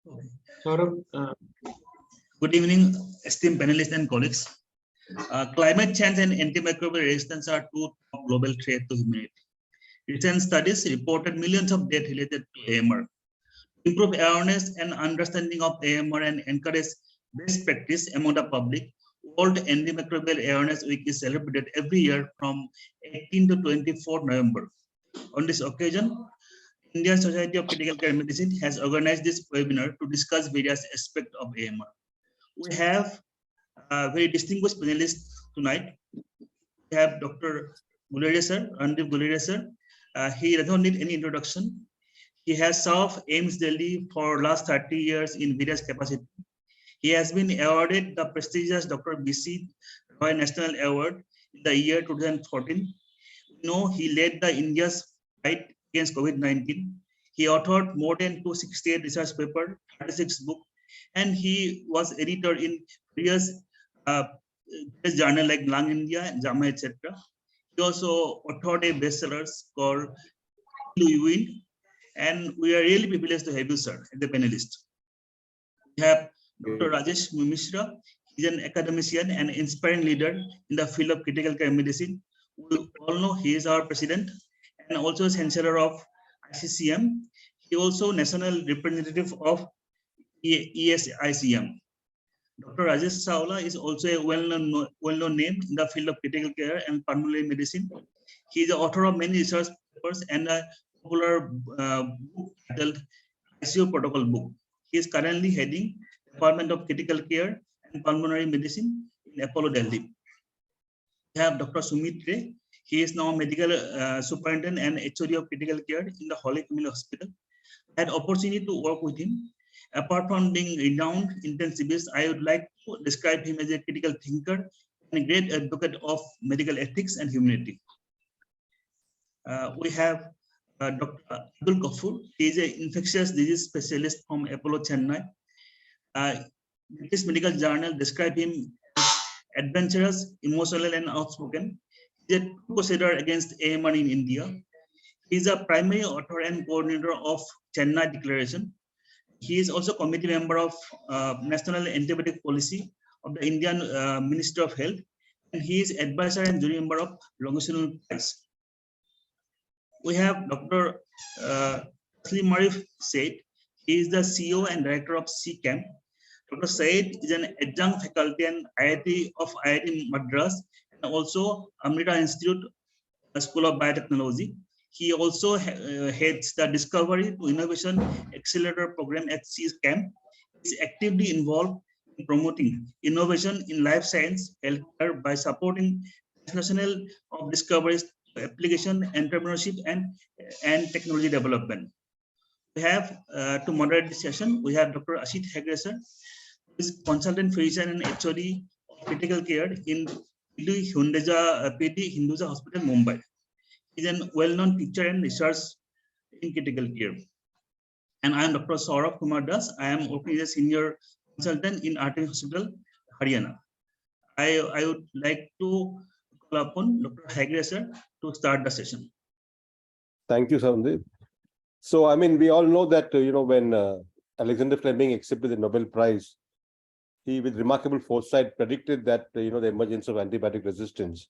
Okay. Saurabh, Good evening, esteemed panelists and colleagues. Climate change and antimicrobial resistance are two top global threats to humanity. Recent studies reported millions of deaths related to AMR. To improve awareness and understanding of AMR and encourage best practice among the public, World Antimicrobial Awareness Week is celebrated every year from 18 to 24 November. On this occasion, Indian Society of Critical Care Medicine has organized this webinar to discuss various aspects of AMR. We have very distinguished panelists tonight. We have Dr. Guleria sir, Randeep Guleria sir. He does not need any introduction. He has served AIMS Delhi for last 30 years in various capacities. He has been awarded the prestigious Dr. B.C. Roy National Award in the year 2014. We know he led the India's fight against COVID-19. He authored more than 268 research papers, 36 books, and he was editor in various journals like Lung India, JAMA, etc. He also authored a bestseller called We Win, and we are really privileged to have you, sir, as the panelist. We have Dr. Rajesh Mishra. He's an academician and inspiring leader in the field of critical care medicine. We all know he is our president and also chancellor of ISCCM. He also national representative of ISCCM. Dr. Rajesh Chawla is also a well-known name in the field of critical care and pulmonary medicine. He is the author of many research papers and a popular book titled ICU Protocol book. He is currently heading Department of Critical Care and Pulmonary Medicine in Apollo, Delhi. We have Dr. Sumit Ray. He is now medical superintendent and HOD of critical care in the Holy Family Hospital. I had opportunity to work with him. Apart from being renowned intensivist, I would like to describe him as a critical thinker and a great advocate of medical ethics and humanity. We have Dr. Abdul Ghaffur. He is an infectious disease specialist from Apollo, Chennai. This medical journal described him as adventurous, emotional, and outspoken. He is a crusader against AMR in India. He is a primary author and coordinator of Chennai Declaration. He is also committee member of National Antibiotic Policy of the Indian Ministry of Health, and he is advisor and jury member of Longitudinal Prize. We have Dr. Taslim Marif Said. He is the CEO and director of CCAM. Dr. Said is an adjunct faculty and IIT Madras and also Amrita Institute School of Biotechnology. He also heads the Discovery to Innovation Accelerator program at CCAM. He is actively involved in promoting innovation in life science healthcare by supporting transnational of discoveries, application, entrepreneurship, and technology development. We have to moderate this session. We have Dr. Ashit Hegde, who is consultant physician and HOD of critical care in PD Hinduja Hospital, Mumbai. He is a well-known teacher and research in critical care. And I am Dr. Saurabh Kumar Das. I am working as a senior consultant in Antimicrobial Hospital, Haryana. I would like to call upon Dr. Hegde sir to start the session. Thank you, Sandeep. So, I mean, we all know that, when Alexander Fleming accepted the Nobel Prize, he, with remarkable foresight, predicted that, the emergence of antibiotic resistance.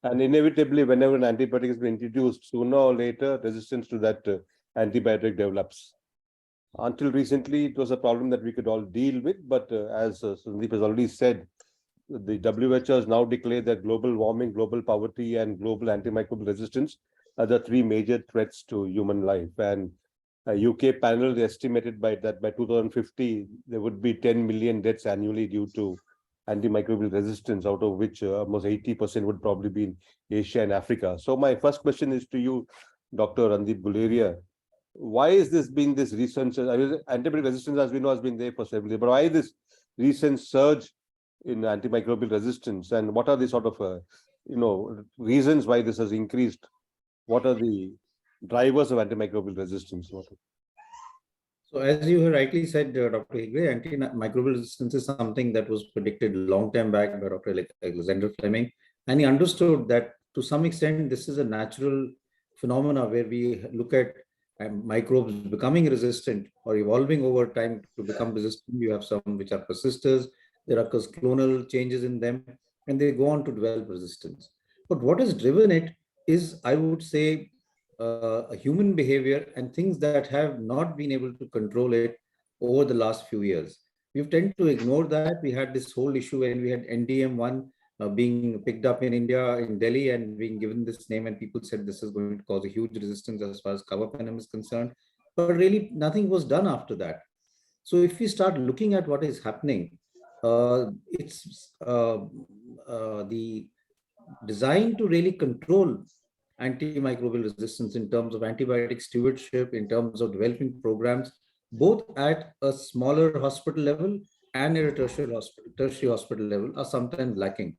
And inevitably, whenever an antibiotic has been introduced, sooner or later, resistance to that antibiotic develops. Until recently, it was a problem that we could all deal with. But as Sandeep has already said, the WHO has now declared that global warming, global poverty, and global antimicrobial resistance are the three major threats to human life. And a UK panel estimated by 2050, there would be 10 million deaths annually due to antimicrobial resistance, out of which almost 80% would probably be in Asia and Africa. So my first question is to you, Dr. Randeep Guleria. Why is this being this recent? Antibiotic resistance, as we know, has been there for several years, but why this recent surge in antimicrobial resistance, and what are the sort of reasons why this has increased? What are the drivers of antimicrobial resistance? So as you rightly said, Dr. Hegde, antimicrobial resistance is something that was predicted a long time back by Dr. Alexander Fleming. And he understood that to some extent, this is a natural phenomena where we look at and microbes becoming resistant or evolving over time to become resistant. You have some which are persisters, there are clonal changes in them, and they go on to develop resistance. But what has driven it is, I would say, a human behavior and things that have not been able to control it over the last few years. We've tended to ignore that. We had this whole issue when we had NDM1 being picked up in India, in Delhi, and being given this name, and people said this is going to cause a huge resistance as far as carbapenem is concerned. But really, nothing was done after that. So if we start looking at what is happening, it's the design to really control antimicrobial resistance in terms of antibiotic stewardship, in terms of developing programs, both at a smaller hospital level and at a tertiary hospital level, are sometimes lacking.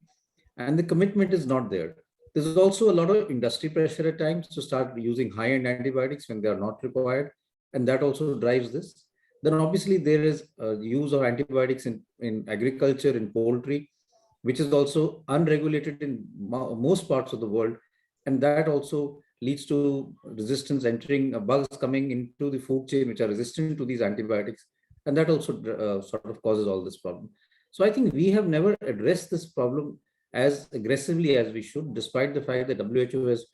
And the commitment is not there. There's also a lot of industry pressure at times to start using high-end antibiotics when they are not required, and that also drives this. Then obviously there is use of antibiotics in agriculture, in poultry, which is also unregulated in most parts of the world. And that also leads to resistance entering, bugs coming into the food chain, which are resistant to these antibiotics. And that also sort of causes all this problem. So I think we have never addressed this problem as aggressively as we should, despite the fact that WHO has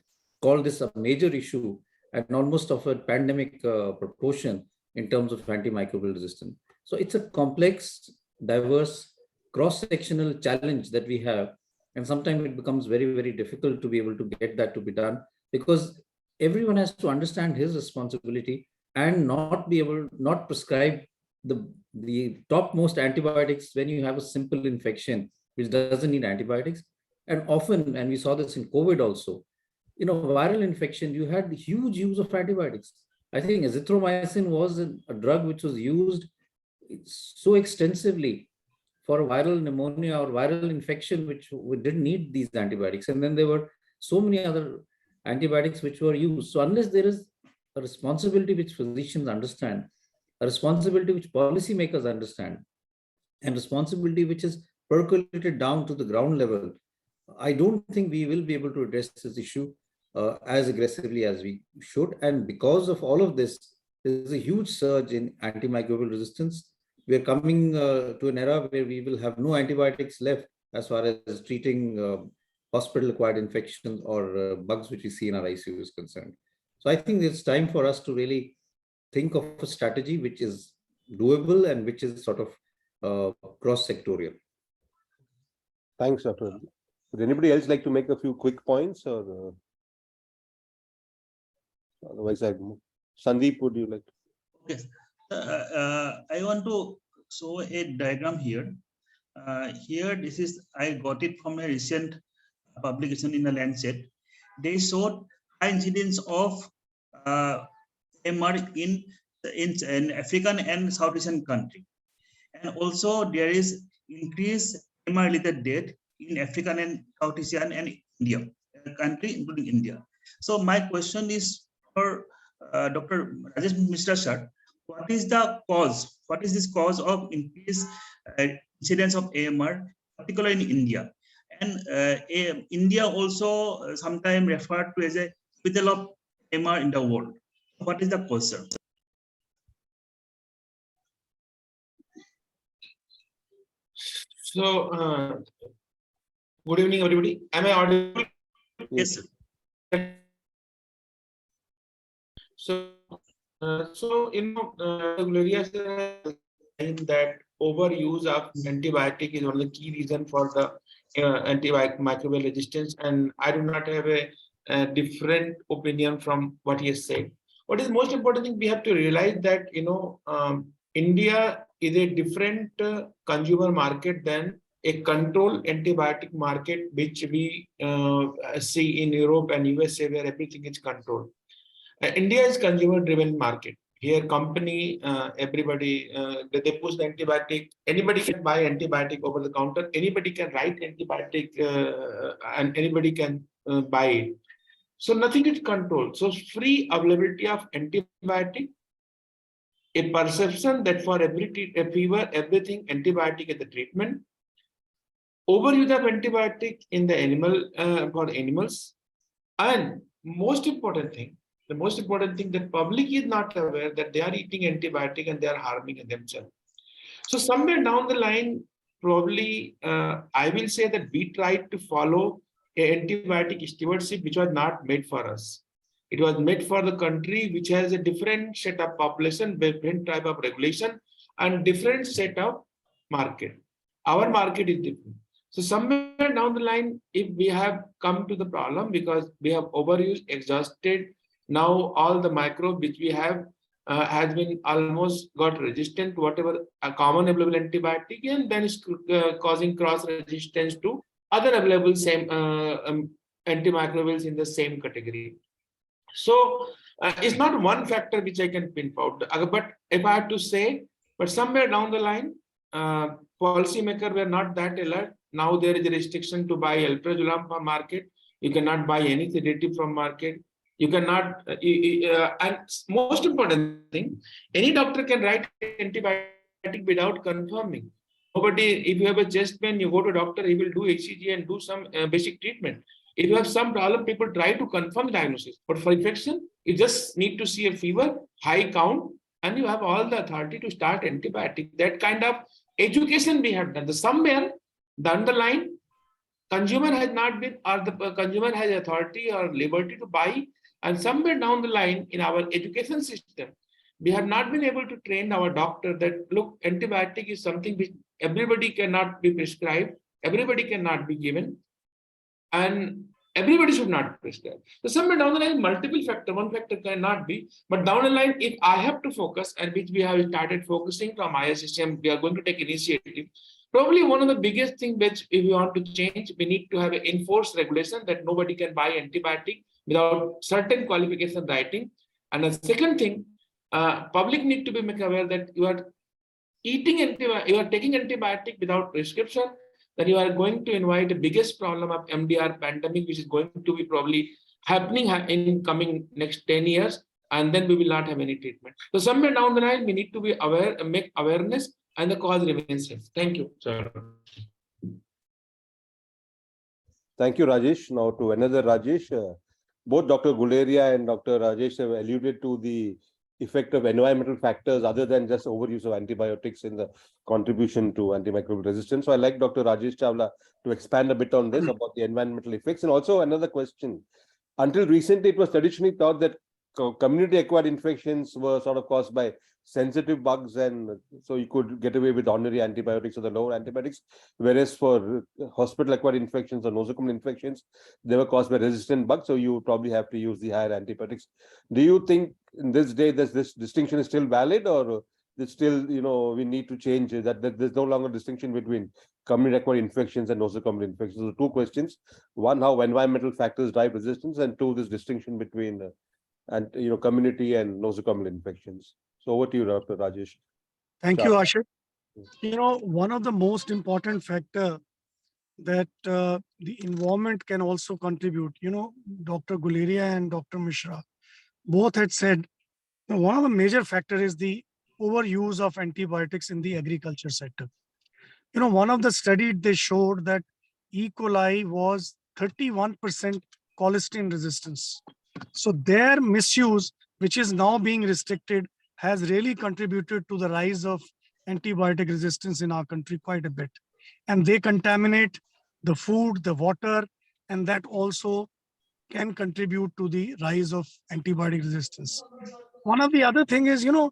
called this a major issue and almost of a pandemic proportion in terms of antimicrobial resistance. So it's a complex, diverse, cross-sectional challenge that we have. And sometimes it becomes very, very difficult to be able to get that to be done, because everyone has to understand his responsibility and not prescribe the topmost antibiotics when you have a simple infection which doesn't need antibiotics. And often, and we saw this in COVID also, viral infection, you had huge use of antibiotics. I think azithromycin was a drug which was used so extensively for viral pneumonia or viral infection, which we didn't need these antibiotics. And then there were so many other antibiotics which were used. So unless there is a responsibility which physicians understand, a responsibility which policymakers understand, and responsibility which is percolated down to the ground level, I don't think we will be able to address this issue as aggressively as we should. And because of all of this, there's a huge surge in antimicrobial resistance. We are coming to an era where we will have no antibiotics left as far as treating hospital-acquired infections or bugs which we see in our ICU is concerned. So I think it's time for us to really think of a strategy which is doable and which is sort of cross-sectorial. Thanks, Dr. Would anybody else like to make a few quick points, or otherwise, Sandeep, would you like to? Yes, I want to show a diagram here. Here, I got it from a recent publication in the Lancet. They showed high incidence of MR in African and South Asian country, and also there is increased MR-related death in African and South Asian and India country, including India. So my question is for Dr. Rajesh Mishra sir, what is the cause? What is this cause of increased incidence of AMR, particularly in India? And India also sometimes referred to as a capital of AMR in the world. What is the cause, sir? So, good evening, everybody. Am I audible? Yes, sir. So, Gloria said that overuse of antibiotic is one of the key reasons for the antimicrobial resistance, and I do not have a different opinion from what he has said. What is the most important thing we have to realize that India is a different consumer market than a controlled antibiotic market, which we see in Europe and USA, where everything is controlled. India is consumer-driven market. Here, company, everybody, they push the antibiotic. Anybody can buy antibiotic over the counter. Anybody can write antibiotic, and anybody can buy it. So nothing is controlled. So free availability of antibiotic, a perception that for every fever, everything antibiotic is the treatment. Overuse of antibiotic in the animal for animals, and most important thing, the most important thing that public is not aware that they are eating antibiotic and they are harming themselves. So somewhere down the line, probably I will say that we tried to follow a antibiotic stewardship which was not made for us. It was made for the country which has a different set of population, different type of regulation, and different set of market. Our market is different. So somewhere down the line, if we have come to the problem because we have overused, exhausted, now all the microbe which we have has been almost got resistant to whatever a common available antibiotic, and then is causing cross resistance to other available same antimicrobials in the same category. So it's not one factor which I can pinpoint, but if I have to say, but somewhere down the line, policymakers were not that alert. Now there is a restriction to buy alprazolam from market. You cannot buy any sedative from market. You cannot, and most important thing, any doctor can write antibiotic without confirming. Nobody, if you have a chest pain, you go to a doctor, he will do ECG and do some basic treatment. If you have some problem, people try to confirm the diagnosis. But for infection, you just need to see a fever, high count, and you have all the authority to start antibiotic. That kind of education we have done. The somewhere down the line, consumer has not been, or the consumer has authority or liberty to buy, and somewhere down the line in our education system, we have not been able to train our doctor that look, antibiotic is something which everybody cannot be prescribed, everybody cannot be given, and everybody should not prescribe. So somewhere down the line, multiple factor, one factor cannot be, but down the line, if I have to focus, and which we have started focusing from ISCCM, we are going to take initiative. Probably one of the biggest things which if we want to change, we need to have an enforced regulation that nobody can buy antibiotic without certain qualification writing. And the second thing, public need to be made aware that you are eating antibiotic, you are taking antibiotic without prescription, then you are going to invite the biggest problem of MDR pandemic, which is going to be probably happening in coming next 10 years, and then we will not have any treatment. So somewhere down the line, we need to be aware, make awareness, and the cause remains safe. Thank you, sir. Thank you, Rajesh. Now to another Rajesh. Both Dr. Guleria and Dr. Rajesh have alluded to the effect of environmental factors other than just overuse of antibiotics in the contribution to antimicrobial resistance. So I'd like Dr. Rajesh Chawla to expand a bit on this about the environmental effects. And also another question. Until recently, it was traditionally thought that community-acquired infections were sort of caused by sensitive bugs, and so you could get away with ordinary antibiotics or the lower antibiotics, whereas for hospital-acquired infections or nosocomial infections, they were caused by resistant bugs, so you would probably have to use the higher antibiotics. Do you think in this day that this distinction is still valid, or it's still, we need to change it, that there's no longer distinction between community-acquired infections and nosocomial infections? So two questions: one, how environmental factors drive resistance, and two, this distinction between community and nosocomial infections. So over to you, Dr. Rajesh. Thank you, Ashit. One of the most important factor that the environment can also contribute, Dr. Guleria and Dr. Mishra both had said, one of the major factors is the overuse of antibiotics in the agriculture sector. One of the studies, they showed that E. coli was 31% colistin resistance. So their misuse, which is now being restricted, has really contributed to the rise of antibiotic resistance in our country quite a bit. And they contaminate the food, the water, and that also can contribute to the rise of antibiotic resistance. One of the other thing is, the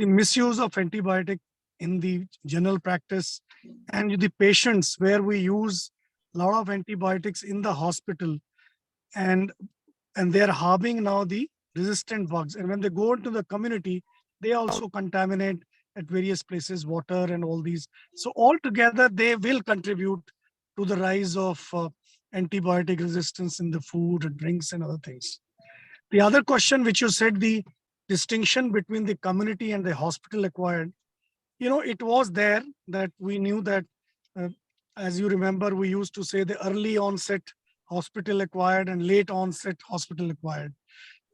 misuse of antibiotic in the general practice and the patients where we use a lot of antibiotics in the hospital, and they're harboring now the resistant bugs. And when they go into the community, they also contaminate at various places, water and all these. So altogether, they will contribute to the rise of antibiotic resistance in the food and drinks and other things. The other question which you said, the distinction between the community and the hospital acquired, it was there that we knew that, as you remember, we used to say the early onset hospital acquired and late onset hospital acquired.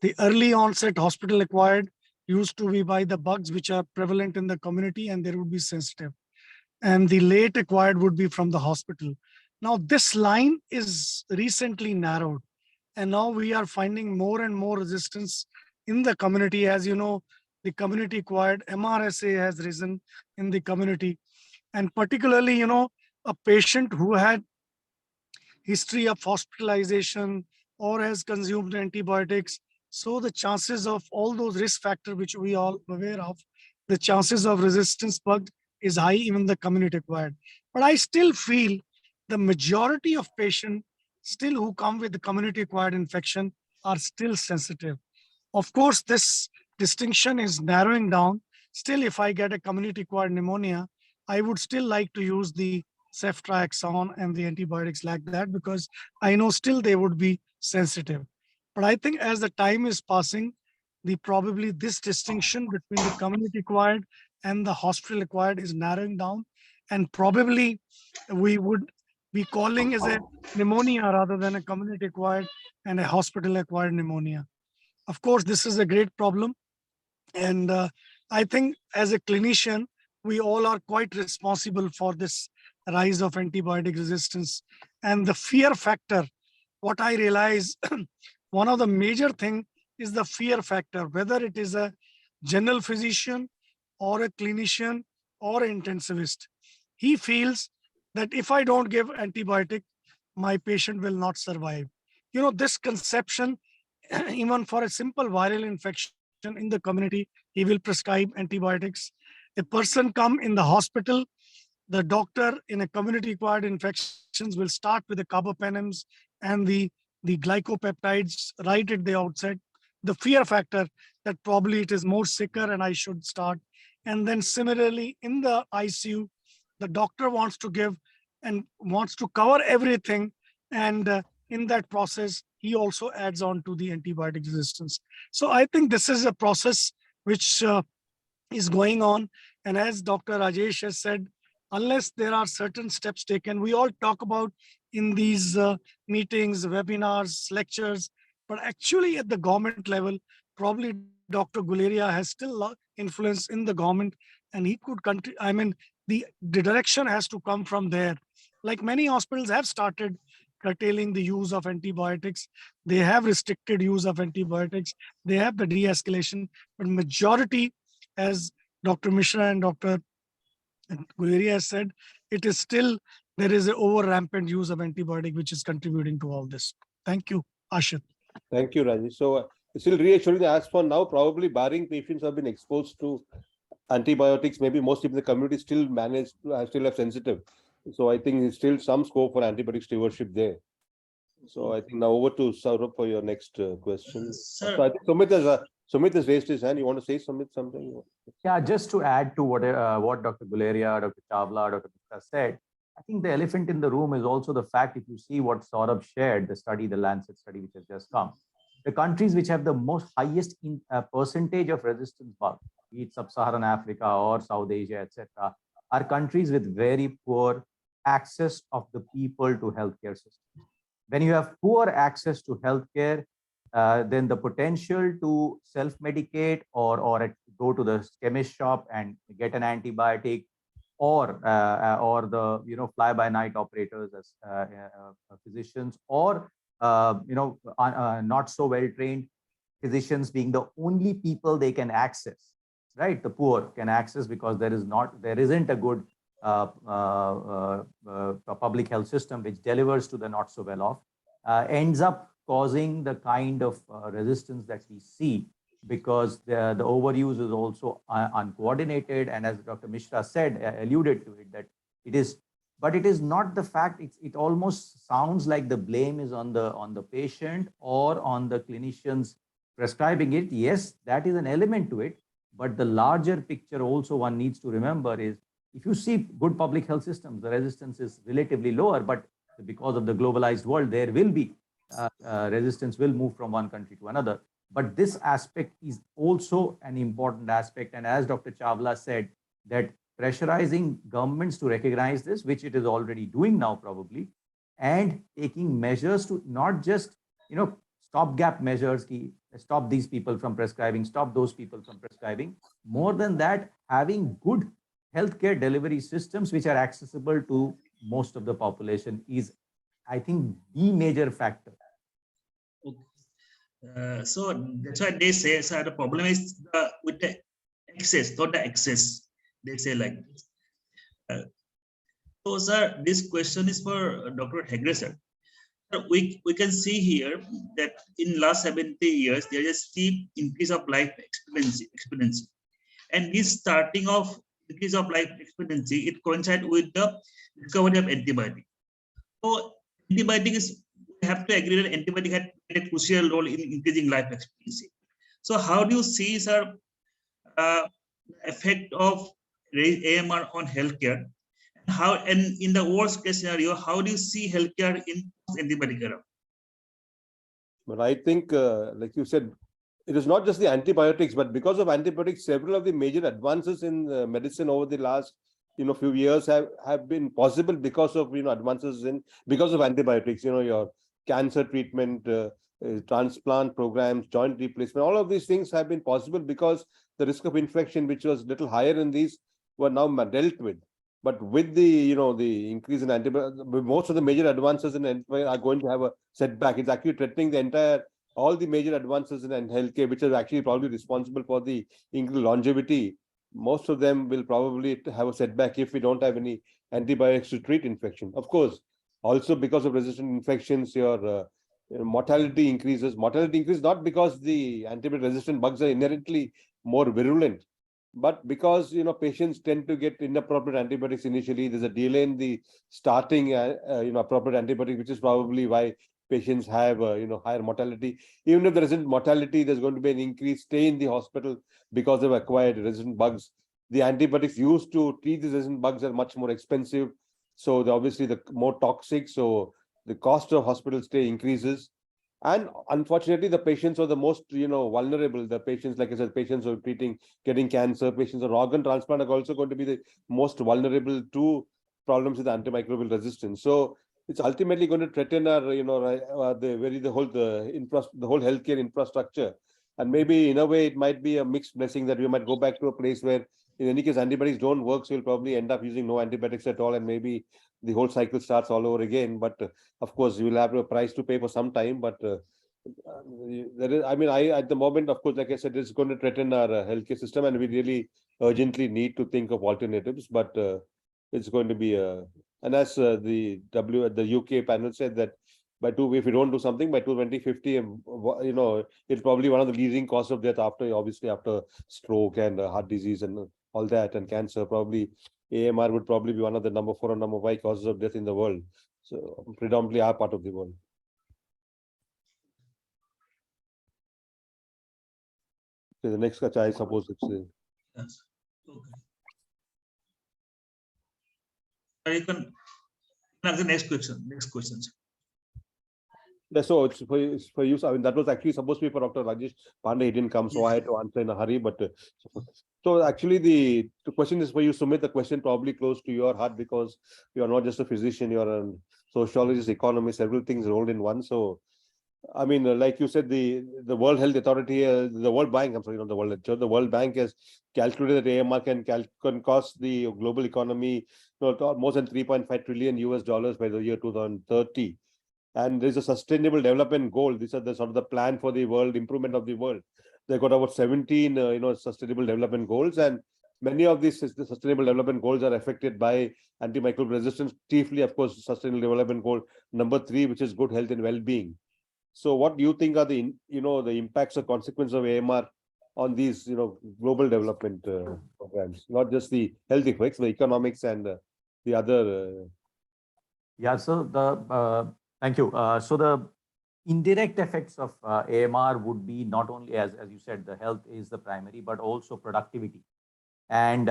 The early onset hospital acquired used to be by the bugs which are prevalent in the community and they would be sensitive. And the late acquired would be from the hospital. Now this line is recently narrowed, and now we are finding more and more resistance in the community. As you know, the community acquired MRSA has risen in the community, and particularly, a patient who had history of hospitalization or has consumed antibiotics. So the chances of all those risk factors which we all aware of, the chances of resistance bug is high, even the community acquired. But I still feel the majority of patients still who come with the community acquired infection are still sensitive. Of course, this distinction is narrowing down. Still, if I get a community-acquired pneumonia, I would still like to use the ceftriaxone and the antibiotics like that, because I know still they would be sensitive. But I think as the time is passing, the probably this distinction between the community-acquired and the hospital-acquired is narrowing down, and probably we would be calling as a pneumonia rather than a community-acquired and a hospital-acquired pneumonia. Of course, this is a great problem. And I think as a clinician, we all are quite responsible for this rise of antibiotic resistance. And the fear factor, what I realize, one of the major thing is the fear factor, whether it is a general physician or a clinician or an intensivist. He feels that if I don't give antibiotic, my patient will not survive. This conception, even for a simple viral infection in the community, he will prescribe antibiotics. A person come in the hospital, the doctor in a community-acquired infections will start with the carbapenems and the glycopeptides right at the outset. The fear factor that probably it is more sicker and I should start. And then similarly in the ICU, the doctor wants to give and wants to cover everything. And in that process, he also adds on to the antibiotic resistance. So I think this is a process which is going on. And as Dr. Rajesh has said, unless there are certain steps taken, we all talk about in these meetings, webinars, lectures, but actually at the government level, probably Dr. Guleria has still influence in the government, and he could the direction has to come from there. Like many hospitals have started curtailing the use of antibiotics. They have restricted use of antibiotics. They have the de-escalation, but majority, as Dr. Mishra and Dr. Guleria has said, it is still, there is an over rampant use of antibiotic, which is contributing to all this. Thank you, Ashit. Thank you, Rajesh. So still reassuring, as for now, probably barring patients have been exposed to antibiotics, maybe most people in the community still manage to still have sensitive. So I think there's still some scope for antibiotic stewardship there. So I think now over to Saurabh for your next question. Sir. So I think Sumit has raised his hand. You want to say, Sumit, something? Yeah, just to add to what Dr. Guleria, Dr. Chawla, Dr. Gupta said, I think the elephant in the room is also the fact, if you see what Saurabh shared, the study, the Lancet study, which has just come, the countries which have the most highest percentage of resistance bug, be it Sub-Saharan Africa or South Asia, etc., are countries with very poor access of the people to healthcare systems. When you have poor access to healthcare, then the potential to self-medicate or go to the chemist shop and get an antibiotic, or the fly-by-night operators as physicians, or not so well-trained physicians being the only people they can access, right? The poor can access, because there isn't a good public health system which delivers to the not so well off, ends up causing the kind of resistance that we see, because the overuse is also uncoordinated. And as Dr. Mishra said, alluded to it, that it is, but it is not the fact. It almost sounds like the blame is on the patient or on the clinicians prescribing it. Yes, that is an element to it, but the larger picture also one needs to remember is, if you see good public health systems, the resistance is relatively lower, but because of the globalized world, there will be resistance will move from one country to another. But this aspect is also an important aspect. And as Dr. Chawla said, that pressurizing governments to recognize this, which it is already doing now probably, and taking measures to not just, stopgap measures, stop these people from prescribing, stop those people from prescribing. More than that, having good healthcare delivery systems which are accessible to most of the population is, I think, the major factor. So that's why they say, sir, the problem is with the excess, not the excess. They say like this. So, sir, this question is for Dr. Hegre, sir. We can see here that in last 70 years, there is a steep increase of life expectancy. And this starting of increase of life expectancy, it coincides with the discovery of antibiotic. So antibiotic is, we have to agree that antibiotic had a crucial role in increasing life expectancy. So how do you see, sir, effect of AMR on healthcare? How, and in the worst case scenario, how do you see healthcare in antibiotic era? But I think, like you said, it is not just the antibiotics, but because of antibiotics, several of the major advances in medicine over the last few years have been possible because of advances in because of antibiotics. Your cancer treatment, transplant programs, joint replacement, all of these things have been possible because the risk of infection, which was little higher in these, were now dealt with. But with the the increase in antibiotics, most of the major advances in antibiotics are going to have a setback. It's actually threatening the entire all the major advances in healthcare, which are actually probably responsible for the increased longevity. Most of them will probably have a setback if we don't have any antibiotics to treat infection. Of course, also because of resistant infections, your mortality increases. Mortality increases not because the antibiotic-resistant bugs are inherently more virulent, but because patients tend to get inappropriate antibiotics initially. There's a delay in the starting appropriate antibiotic, which is probably why patients have higher mortality. Even if there isn't mortality, there's going to be an increased stay in the hospital because they've acquired resistant bugs. The antibiotics used to treat these resistant bugs are much more expensive, so they're obviously the more toxic, so the cost of hospital stay increases. And unfortunately, the patients are the most vulnerable. The patients, like I said, patients who are getting cancer, patients or organ transplant are also going to be the most vulnerable to problems with antimicrobial resistance. So it's ultimately going to threaten our the whole healthcare infrastructure. And maybe in a way it might be a mixed blessing that we might go back to a place where in any case antibiotics don't work, so we'll probably end up using no antibiotics at all, and maybe the whole cycle starts all over again. But of course you will have a price to pay for some time. But there is, I at the moment, of course, like I said, it's going to threaten our healthcare system, and we really urgently need to think of alternatives. But it's going to be and as the UK panel said that if we don't do something by 2050, it's probably one of the leading causes of death after stroke and heart disease and all that, and cancer. Probably AMR would probably be one of the number 4 or number 5 causes of death in the world. So predominantly our part of the world. Okay, the next question, I suppose it's Yes. Okay. You can ask the next question. Next questions. yeah, so it's for you. I mean, that was actually supposed to be for Dr. Rajesh Pandey. He didn't come, so I had to answer in a hurry. But so actually, the question is for you, Sumit. The question probably close to your heart because you are not just a physician; you are a sociologist, economist, several things rolled in one. So, I mean, like you said, the World Health Authority, the World Bank. I'm sorry, not the World Health. The World Bank has calculated that AMR can cost the global economy more than $3.5 trillion by the year 2030. And there's a sustainable development goal. These are the sort of the plan for the world improvement of the world. They've got about 17 sustainable development goals, and many of these sustainable development goals are affected by antimicrobial resistance, chiefly of course sustainable development goal number 3, which is good health and well-being. So what do you think are the the impacts or consequences of AMR on these global development programs, not just the health effects, the economics and the other Yeah, so thank you. So the indirect effects of AMR would be not only, as you said, the health is the primary, but also productivity. And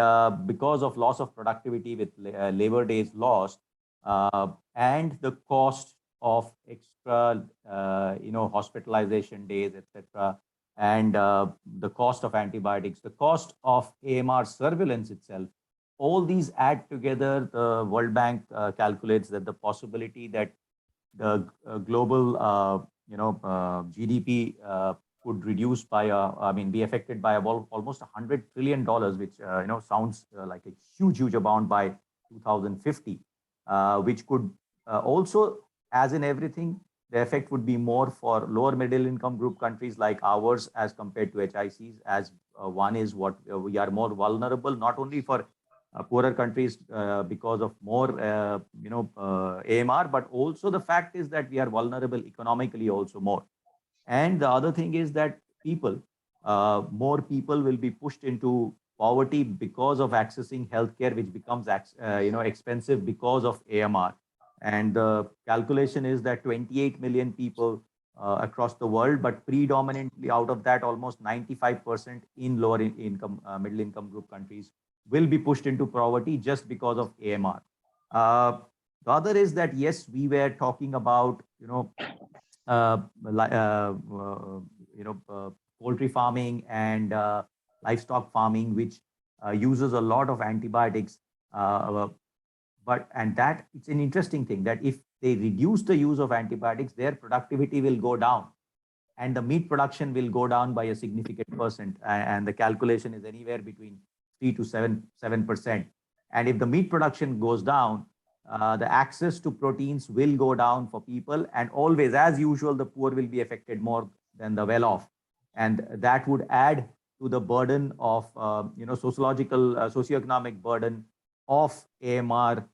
because of loss of productivity with labor days lost and the cost of extra, hospitalization days, etc., and the cost of antibiotics, the cost of AMR surveillance itself, all these add together. The World Bank calculates that the possibility that the global, GDP could reduce by, be affected by about almost $100 trillion, which sounds like a huge amount by 2050, which could also, as in everything, the effect would be more for lower middle income group countries like ours as compared to HICs, as one is what we are more vulnerable, not only for poorer countries because of more, AMR, but also the fact is that we are vulnerable economically also more. And the other thing is that more people will be pushed into poverty because of accessing healthcare, which becomes expensive because of AMR. And the calculation is that 28 million people across the world, but predominantly out of that, almost 95% in lower income, middle income group countries will be pushed into poverty just because of AMR. The other is that, yes, we were talking about, poultry farming and livestock farming, which uses a lot of antibiotics. And that it's an interesting thing that if they reduce the use of antibiotics, their productivity will go down, and the meat production will go down by a significant percent. And the calculation is anywhere between 3 to 7%. And if the meat production goes down, the access to proteins will go down for people, and always, as usual, the poor will be affected more than the well-off, and that would add to the burden of socioeconomic burden of AMR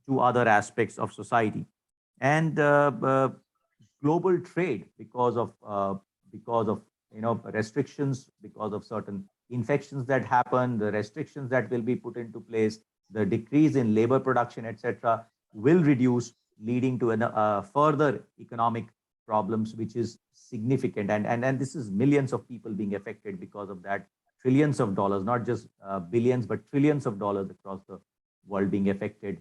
to other aspects of society. And global trade, because of restrictions, because of certain infections that happen, the restrictions that will be put into place, the decrease in labor production, etc., will reduce, leading to further economic problems, which is significant. And this is millions of people being affected because of that. Trillions of dollars, not just billions, but trillions of dollars across the world being affected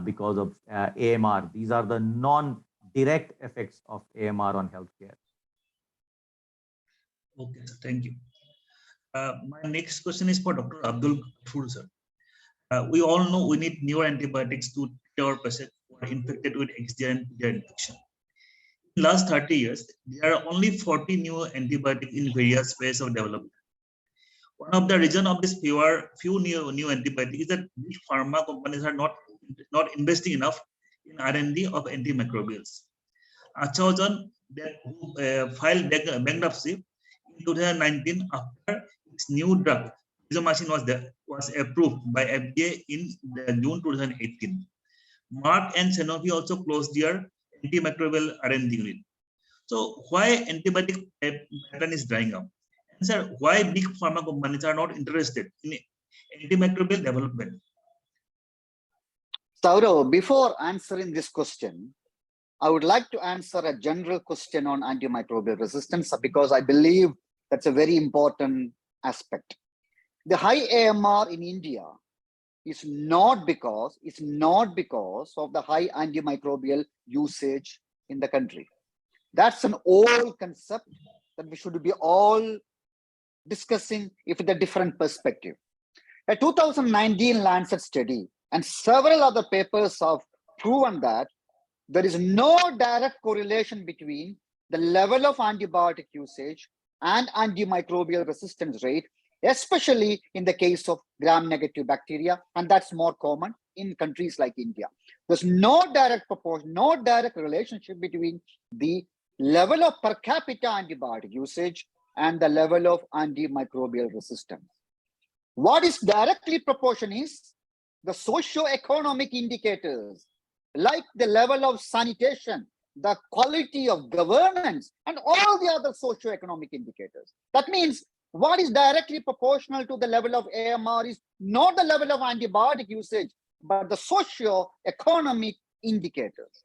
because of AMR. These are the non-direct effects of AMR on healthcare. Okay, sir, thank you. My next question is for Dr. Abdul Ghaffur, sir. We all know we need newer antibiotics to treat our patients who are infected with XDR and PDR infection. In the last 30 years, there are only 40 new antibiotics in various phases of development. One of the reasons of this few new antibiotics is that big pharma companies are not investing enough in R&D of antimicrobials. Achaojan filed bankruptcy in 2019 after its new drug machine was approved by FDA in June 2018. Merck and Sanofi also closed their antimicrobial R&D unit. So why antibiotic pipeline is drying up? And sir, why big pharma companies are not interested in antimicrobial development? Saurav, before answering this question, I would like to answer a general question on antimicrobial resistance, because I believe that's a very important aspect. The high AMR in India is not because of the high antimicrobial usage in the country. That's an old concept that we should be all discussing with a different perspective. A 2019 Lancet study and several other papers have proven that there is no direct correlation between the level of antibiotic usage and antimicrobial resistance rate, especially in the case of gram-negative bacteria, and that's more common in countries like India. There's no direct proportion, no direct relationship between the level of per capita antibiotic usage and the level of antimicrobial resistance. What is directly proportional is the socio-economic indicators, like the level of sanitation, the quality of governance, and all the other socio-economic indicators. That means what is directly proportional to the level of AMR is not the level of antibiotic usage, but the socio-economic indicators.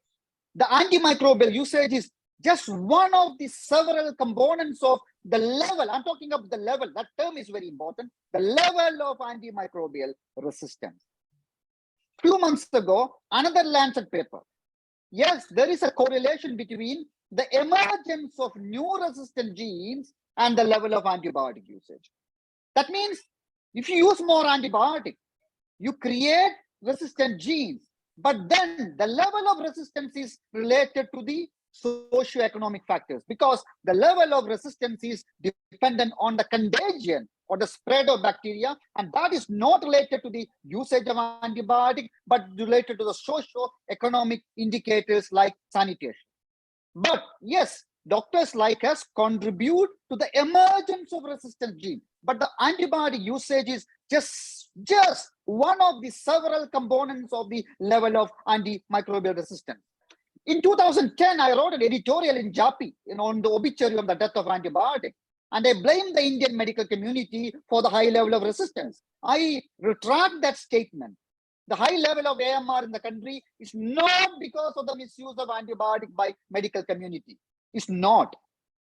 The antimicrobial usage is just one of the several components of the level. I'm talking about the level. That term is very important. The level of antimicrobial resistance. Few months ago, another Lancet paper. Yes, there is a correlation between the emergence of new resistant genes and the level of antibiotic usage. That means if you use more antibiotic, you create resistant genes, but then the level of resistance is related to the socioeconomic factors, because the level of resistance is dependent on the contagion or the spread of bacteria, and that is not related to the usage of antibiotic, but related to the socio-economic indicators like sanitation. But yes, doctors like us contribute to the emergence of resistant gene. But the antibiotic usage is just one of the several components of the level of antimicrobial resistance. In 2010, I wrote an editorial in JAPI on the obituary of the death of antibiotics. And I blamed the Indian medical community for the high level of resistance. I retract that statement. The high level of AMR in the country is not because of the misuse of antibiotic by medical community. It's not.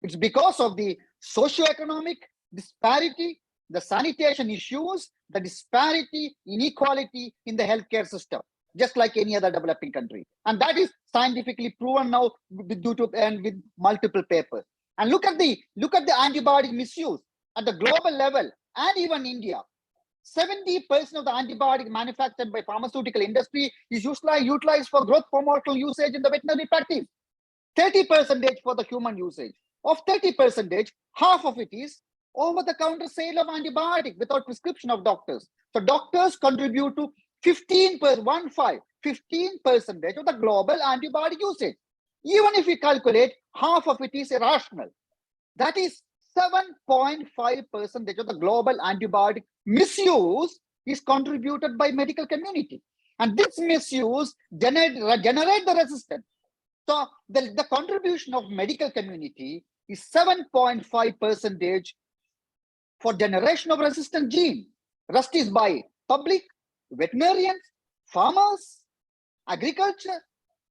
It's because of the socioeconomic disparity, the sanitation issues, the disparity, inequality in the healthcare system, just like any other developing country. And that is scientifically proven now due to and with multiple papers. And look at the antibiotic misuse at the global level and even India. 70% of the antibiotic manufactured by pharmaceutical industry is utilized for growth hormonal usage in the veterinary practice. 30% for the human usage. Of 30%, half of it is over-the-counter sale of antibiotic without prescription of doctors. So doctors contribute to 15% of the global antibiotic usage. Even if we calculate, half of it is irrational. That is 7.5% of the global antibiotic misuse is contributed by medical community. And this misuse generate the resistance. So the contribution of medical community is 7.5% for generation of resistant gene. Rest is by public, veterinarians, farmers, agriculture,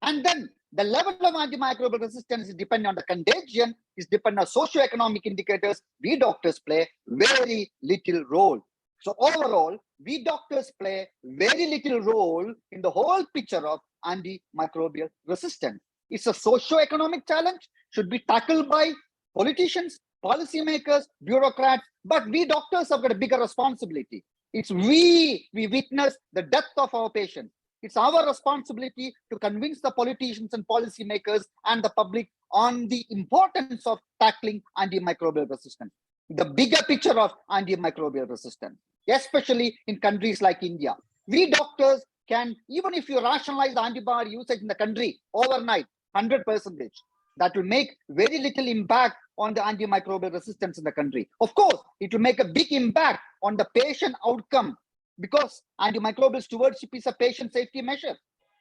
and then the level of antimicrobial resistance is dependent on the contagion, is dependent on socioeconomic indicators. We doctors play very little role. So overall, we doctors play very little role in the whole picture of antimicrobial resistance. It's a socioeconomic challenge, should be tackled by politicians, policymakers, bureaucrats, but we doctors have got a bigger responsibility. It's we witness the death of our patients. It's our responsibility to convince the politicians and policymakers and the public on the importance of tackling antimicrobial resistance. The bigger picture of antimicrobial resistance, especially in countries like India. We doctors can, even if you rationalize the antibiotic usage in the country overnight, 100%, that will make very little impact on the antimicrobial resistance in the country. Of course, it will make a big impact on the patient outcome because antimicrobial stewardship is a patient safety measure.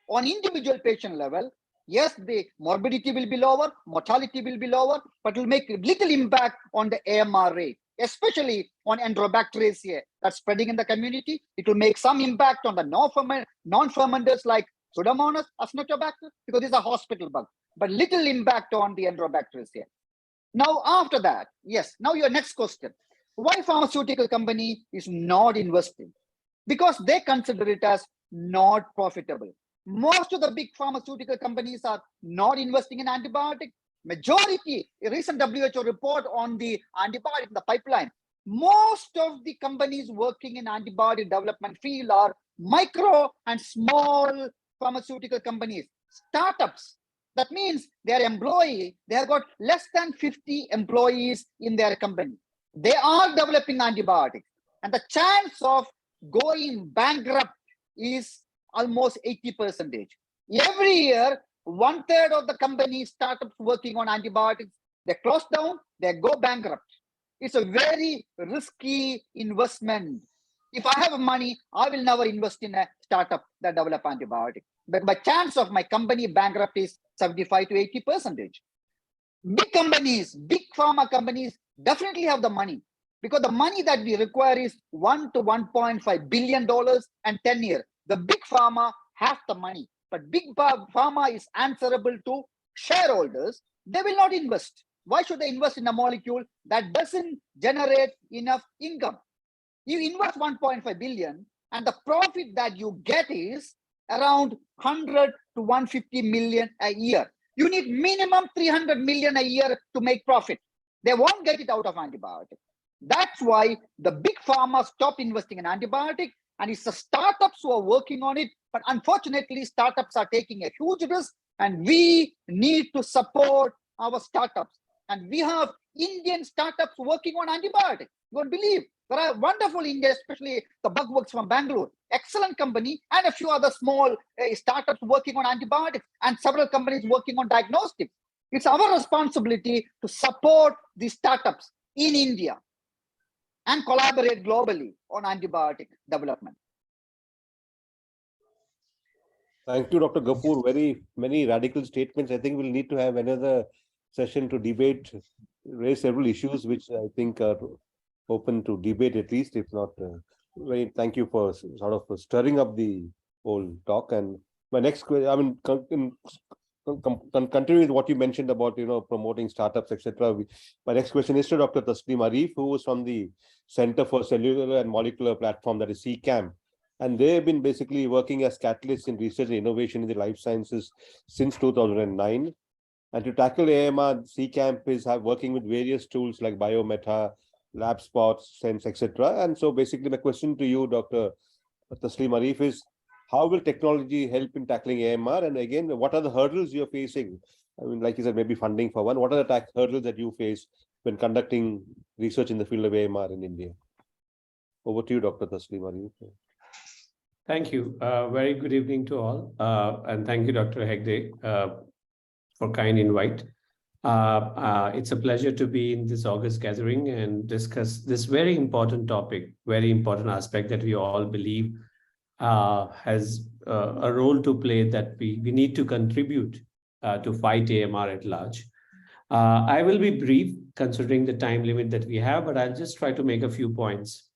On individual patient level, yes, the morbidity will be lower, mortality will be lower, but it will make little impact on the AMR rate, especially on Enterobacteriaceae that's spreading in the community. It will make some impact on the non-fermenters like Pseudomonas, Acinetobacter, because these are hospital bugs, but little impact on the Enterobacteriaceae. Now, after that, yes, now your next question. Why pharmaceutical company is not investing? Because they consider it as not profitable. Most of the big pharmaceutical companies are not investing in antibiotics. Majority, a recent WHO report on the antibiotic in the pipeline, most of the companies working in antibiotic development field are micro and small pharmaceutical companies, startups. That means their employee, they have got less than 50 employees in their company. They are developing antibiotics, and the chance of going bankrupt is almost 80%. Every year, 1/3 of the company startups working on antibiotics, they close down, they go bankrupt. It's a very risky investment. If I have money, I will never invest in a startup that develop antibiotics. But my chance of my company bankrupt is 75 to 80%. Big companies, big pharma companies definitely have the money, because the money that we require is $1 to $1.5 billion and 10 years. The big pharma has the money, but big pharma is answerable to shareholders. They will not invest. Why should they invest in a molecule that doesn't generate enough income? You invest 1.5 billion and the profit that you get is around 100 to 150 million a year. You need minimum 300 million a year to make profit. They won't get it out of antibiotics. That's why the big pharma stop investing in antibiotics, and it's the startups who are working on it. But unfortunately, startups are taking a huge risk, and we need to support our startups. And we have Indian startups working on antibiotics. You won't believe. There are wonderful India, especially the Bugworks from Bangalore, excellent company, and a few other small startups working on antibiotics, and several companies working on diagnostics. It's our responsibility to support these startups in India and collaborate globally on antibiotic development. Thank you, Dr. Gapoor. Very many radical statements. I think we'll need to have another session to debate, raise several issues which I think are open to debate at least, if not. Thank you for sort of stirring up the whole talk. And my next question, I mean, continue with what you mentioned about, promoting startups, etc. My next question is to Dr. Tasneem Arif, who is from the Center for Cellular and Molecular Platform, that is ISCCM. And they've been basically working as catalysts in research and innovation in the life sciences since 2009. And to tackle AMR, ISCCM is working with various tools like Biometa, LabSpot, Sense, etc. And so basically my question to you, Dr. Tasneem Arif, is how will technology help in tackling AMR? And again, what are the hurdles you're facing? I mean, like you said, maybe funding for one. What are the hurdles that you face when conducting research in the field of AMR in India? Over to you, Dr. Tasneem Arif. Thank you. Very good evening to all. And thank you, Dr. Hegde, for kind invite. It's a pleasure to be in this August gathering and discuss this very important topic, very important aspect that we all believe has a role to play, that we need to contribute to fight AMR at large. I will be brief considering the time limit that we have, but I'll just try to make a few points.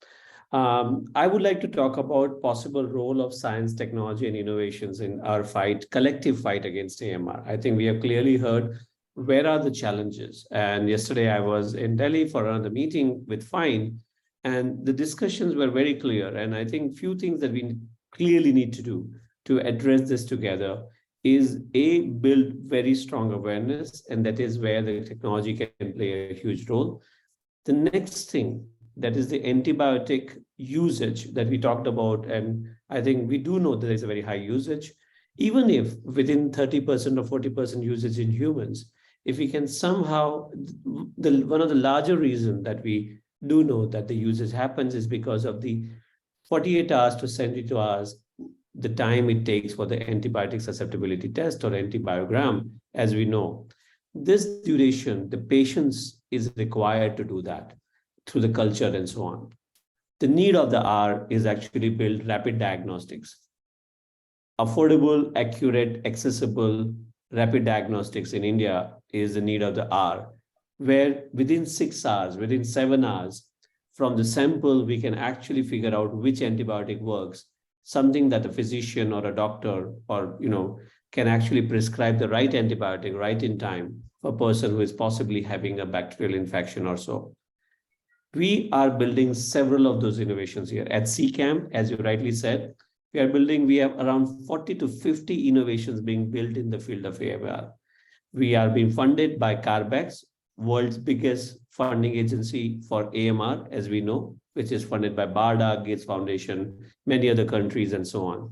I would like to talk about possible role of science, technology, and innovations in our collective fight against AMR. I think we have clearly heard where are the challenges. And yesterday I was in Delhi for another meeting with FINE, and the discussions were very clear. And I think few things that we clearly need to do to address this together is build very strong awareness, and that is where the technology can play a huge role. The next thing, that is the antibiotic usage that we talked about. And I think we do know that there's a very high usage, even if within 30% or 40% usage in humans, if we can somehow, one of the larger reasons that we do know that the usage happens is because of the 48 hours to 72 hours, the time it takes for the antibiotic susceptibility test or antibiogram, as we know. This duration, the patience is required to do that through the culture and so on. The need of the hour is actually build rapid diagnostics. Affordable, accurate, accessible, rapid diagnostics in India is the need of the hour, where within 6 hours, within 7 hours, from the sample, we can actually figure out which antibiotic works, something that a physician or a doctor or, can actually prescribe the right antibiotic right in time for a person who is possibly having a bacterial infection or so. We are building several of those innovations here. At ISCCM, as you rightly said, we have around 40 to 50 innovations being built in the field of AMR. We are being funded by CARBEX, world's biggest funding agency for AMR, as we know, which is funded by BARDA, Gates Foundation, many other countries, and so on,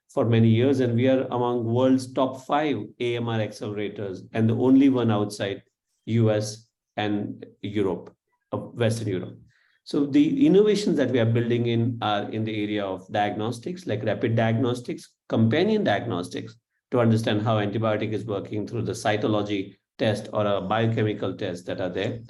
for many years. And we are among world's top 5 AMR accelerators, and the only one outside US and Europe. Western Europe. So the innovations that we are building in are in the area of diagnostics, like rapid diagnostics, companion diagnostics, to understand how antibiotic is working through the cytology test or a biochemical test that are there.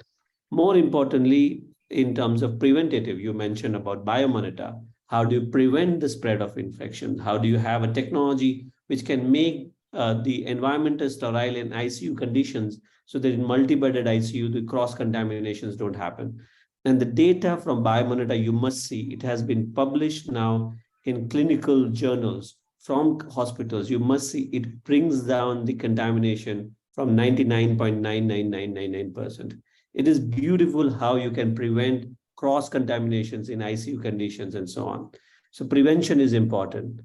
More importantly, in terms of preventative, you mentioned about biomonitor. How do you prevent the spread of infection? How do you have a technology which can make the environment sterile in ICU conditions, so that in multi-bedded ICU, the cross-contaminations don't happen. And the data from biomonitor, you must see, it has been published now in clinical journals from hospitals. You must see it brings down the contamination from 99.99999%. It is beautiful how you can prevent cross-contaminations in ICU conditions and so on. So prevention is important.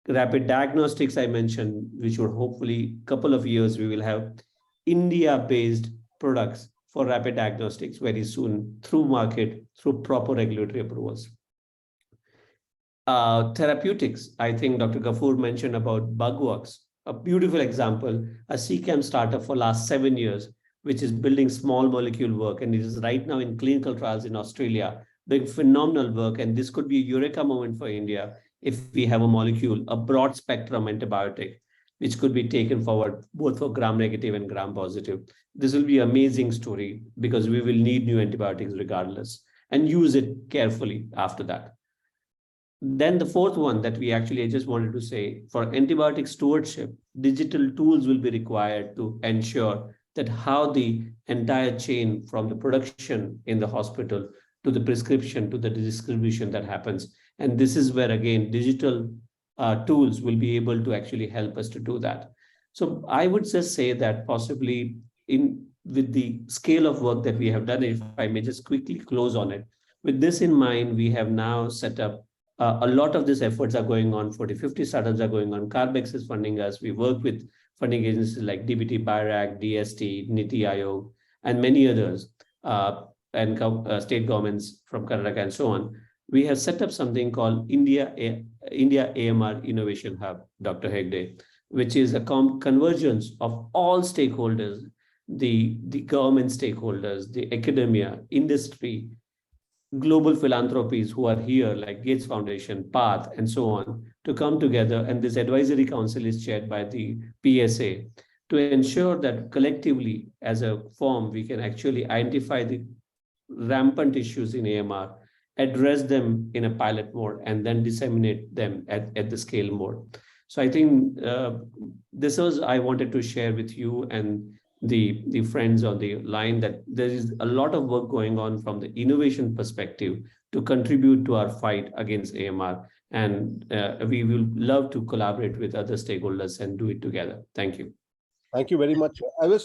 Rapid diagnostics, I mentioned, which would hopefully a couple of years, we will have India-based products for rapid diagnostics very soon through market, through proper regulatory approvals. Therapeutics, I think Dr. Gafoor mentioned about Bugworks, a beautiful example, a ISCCM startup for last 7 years, which is building small molecule work. And it is right now in clinical trials in Australia, doing phenomenal work. And this could be a eureka moment for India if we have a molecule, a broad spectrum antibiotic which could be taken forward both for gram-negative and gram-positive. This will be an amazing story because we will need new antibiotics regardless, and use it carefully after that. Then the fourth one that I just wanted to say, for antibiotic stewardship, digital tools will be required to ensure that how the entire chain from the production in the hospital to the prescription to the distribution that happens. And this is where, again, digital tools will be able to actually help us to do that. So I would just say that possibly with the scale of work that we have done, if I may just quickly close on it, with this in mind, we have now set up a lot of these efforts are going on. 40-50 startups are going on. Carbex is funding us. We work with funding agencies like DBT, BIRAC, DST, NITI Aayog, and many others, and state governments from Karnataka and so on. We have set up something called India AMR Innovation Hub, Dr. Hegde, which is a convergence of all stakeholders, the government stakeholders, the academia, industry, global philanthropies who are here, like Gates Foundation, PATH, and so on, to come together. And this advisory council is chaired by the PSA to ensure that collectively, as a firm, we can actually identify the rampant issues in AMR, address them in a pilot mode, and then disseminate them at the scale mode. So I think this was I wanted to share with you and the friends on the line, that there is a lot of work going on from the innovation perspective to contribute to our fight against AMR. And we will love to collaborate with other stakeholders and do it together. Thank you. Thank you very much. I mean,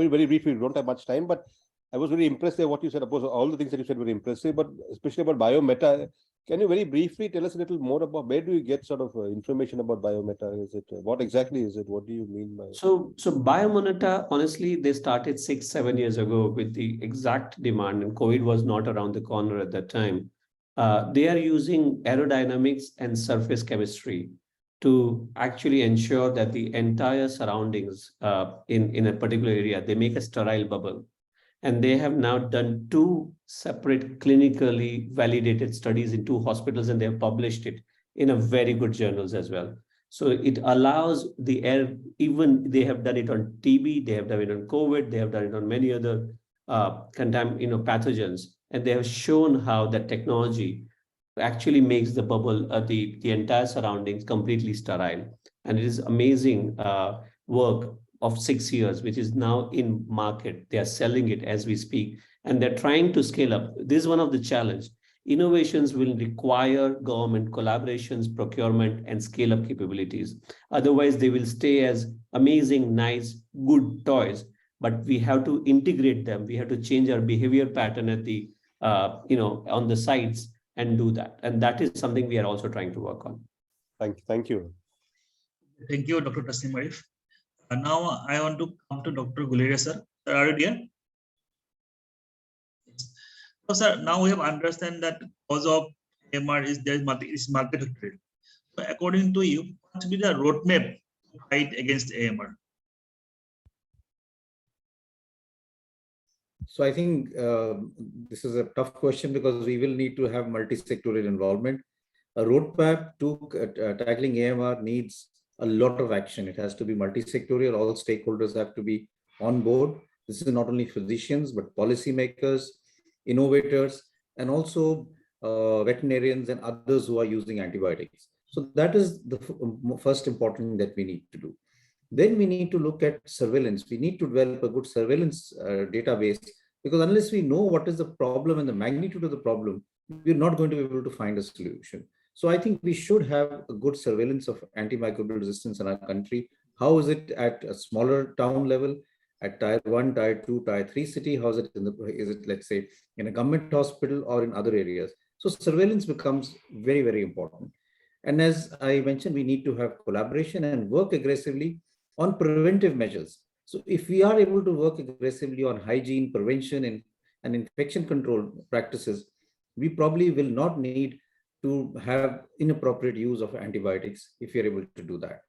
very briefly, we don't have much time, but I was very impressed by what you said. Of course, all the things that you said were impressive, but especially about biometa. Can you very briefly tell us a little more about where do you get sort of information about biometa? Is it what exactly is it? What do you mean by? So biometa, honestly, they started 6-7 years ago with the exact demand, and COVID was not around the corner at that time. They are using aerodynamics and surface chemistry to actually ensure that the entire surroundings in a particular area, they make a sterile bubble. And they have now done 2 separate clinically validated studies in 2 hospitals, and they have published it in a very good journals as well. So it allows the air, even they have done it on TB, they have done it on COVID, they have done it on many other pathogens, and they have shown how that technology actually makes the bubble, the entire surroundings completely sterile. And it is amazing work of 6 years, which is now in market. They are selling it as we speak, and they're trying to scale up. This is one of the challenges. Innovations will require government collaborations, procurement, and scale up capabilities. Otherwise, they will stay as amazing, nice, good toys, but we have to integrate them. We have to change our behavior pattern at the, on the sites and do that. And that is something we are also trying to work on. Thank you. Thank you, Dr. Tasnim Arif. Now I want to come to Dr. Guleria, sir. Sir, are you there? So, sir, now we have understand that cause of AMR is multifactorial. So, according to you, what should be the roadmap to fight against AMR? So I think this is a tough question because we will need to have multi-sectorial involvement. A roadmap to tackling AMR needs a lot of action. It has to be multi-sectorial. All stakeholders have to be on board. This is not only physicians, but policymakers, innovators, and also veterinarians and others who are using antibiotics. So that is the first important thing that we need to do. Then we need to look at surveillance. We need to develop a good surveillance database, because unless we know what is the problem and the magnitude of the problem, we're not going to be able to find a solution. So I think we should have a good surveillance of antimicrobial resistance in our country. How is it at a smaller town level, at tier 1, tier 2, tier 3 city? How is it is it, let's say, in a government hospital or in other areas? So surveillance becomes very, very important. And as I mentioned, we need to have collaboration and work aggressively on preventive measures. So if we are able to work aggressively on hygiene, prevention, and infection control practices, we probably will not need to have inappropriate use of antibiotics if we are able to do that.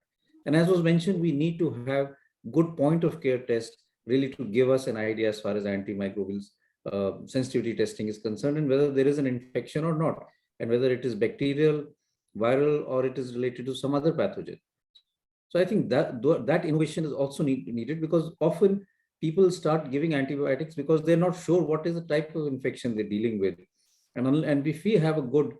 And as was mentioned, we need to have good point of care tests really to give us an idea as far as antimicrobials sensitivity testing is concerned, and whether there is an infection or not, and whether it is bacterial, viral, or it is related to some other pathogen. So I think that innovation is also needed, because often people start giving antibiotics because they're not sure what is the type of infection they're dealing with. And if we have a good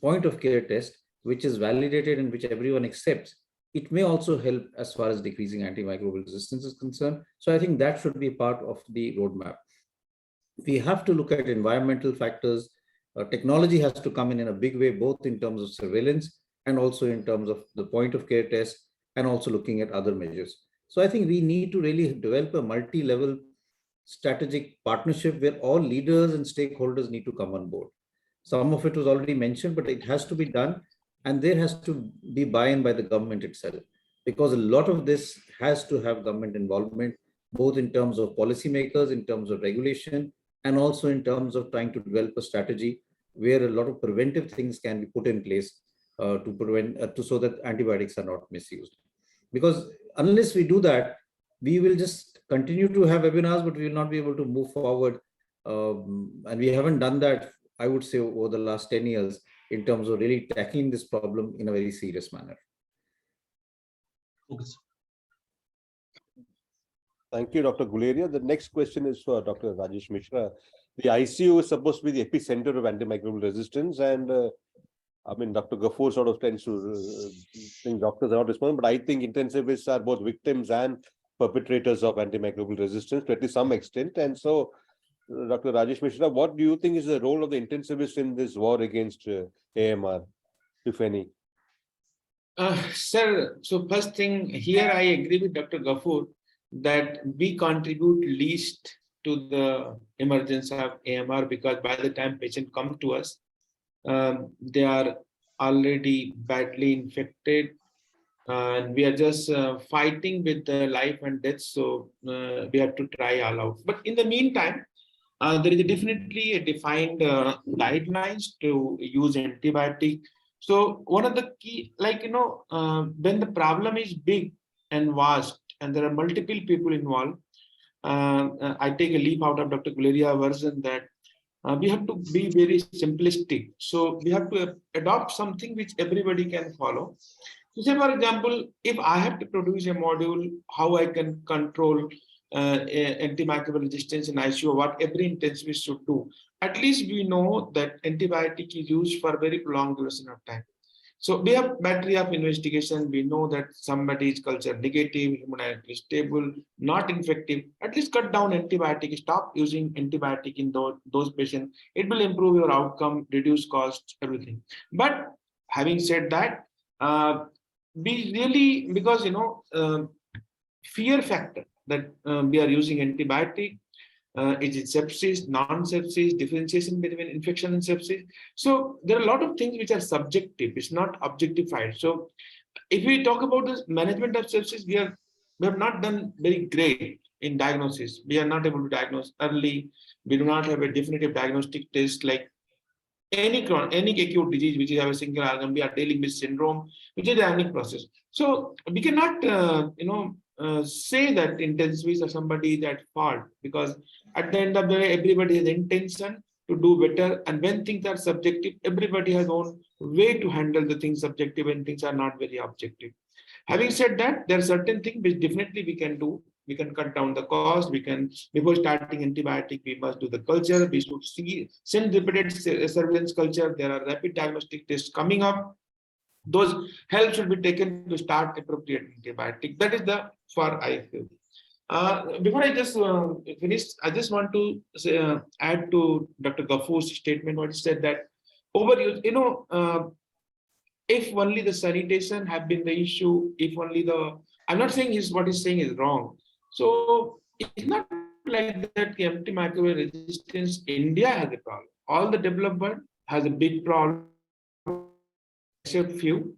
point of care test, which is validated and which everyone accepts, it may also help as far as decreasing antimicrobial resistance is concerned. So I think that should be part of the roadmap. We have to look at environmental factors. Technology has to come in a big way, both in terms of surveillance and also in terms of the point of care test, and also looking at other measures. So I think we need to really develop a multi-level strategic partnership where all leaders and stakeholders need to come on board. Some of it was already mentioned, but it has to be done. And there has to be buy-in by the government itself, because a lot of this has to have government involvement, both in terms of policymakers, in terms of regulation, and also in terms of trying to develop a strategy where a lot of preventive things can be put in place to prevent, so that antibiotics are not misused. Because unless we do that, we will just continue to have webinars, but we will not be able to move forward. And we haven't done that, I would say, over the last 10 years in terms of really tackling this problem in a very serious manner. Okay. Thank you, Dr. Guleria. The next question is for Dr. Rajesh Mishra. The ICU is supposed to be the epicenter of antimicrobial resistance, and I mean, Dr. Ghafoor sort of tends to think doctors are not responding, but I think intensivists are both victims and perpetrators of antimicrobial resistance to at least some extent. And so, Dr. Rajesh Mishra, what do you think is the role of the intensivists in this war against AMR, if any? Sir, so first thing here, I agree with Dr. Ghafoor that we contribute least to the emergence of AMR, because by the time patient come to us, they are already badly infected, and we are just fighting with life and death. So we have to try all out. But in the meantime, there is definitely a defined guidelines to use antibiotic. So one of the key, when the problem is big and vast, and there are multiple people involved, I take a leap out of Dr. Guleria version that we have to be very simplistic. So we have to adopt something which everybody can follow. So say, for example, if I have to produce a module, how I can control antimicrobial resistance in ICU, what every intensivist should do. At least we know that antibiotic is used for a very prolonged duration of time. So we have battery of investigation. We know that somebody is culture negative, immunity stable, not infective. At least cut down antibiotic, stop using antibiotic in those patients. It will improve your outcome, reduce costs, everything. But having said that, we really, because fear factor that we are using antibiotic, is it sepsis, non-sepsis, differentiation between infection and sepsis. So there are a lot of things which are subjective, it's not objectified. So if we talk about the management of sepsis, we have not done very great in diagnosis. We are not able to diagnose early. We do not have a definitive diagnostic test like any acute disease which is have a single organ. We are dealing with syndrome, which is a dynamic process. So we cannot, say that intensivists are somebody is at fault, because at the end of the day, everybody has intention to do better. And when things are subjective, everybody has own way to handle the things subjective and things are not very objective. Having said that, there are certain things which definitely we can do. We can cut down the cost. We can, before starting antibiotic, we must do the culture. We should send repeated surveillance culture. There are rapid diagnostic tests coming up. Those help should be taken to start appropriate antibiotic. That is the for I feel. Before I just finish, I just want to say, add to Dr. Ghafoor's statement what he said that overuse. If only the sanitation have been the issue, if only the, I'm not saying what he's saying is wrong. So it's not like that antimicrobial resistance, India has a problem. All the developed world has a big problem, except few.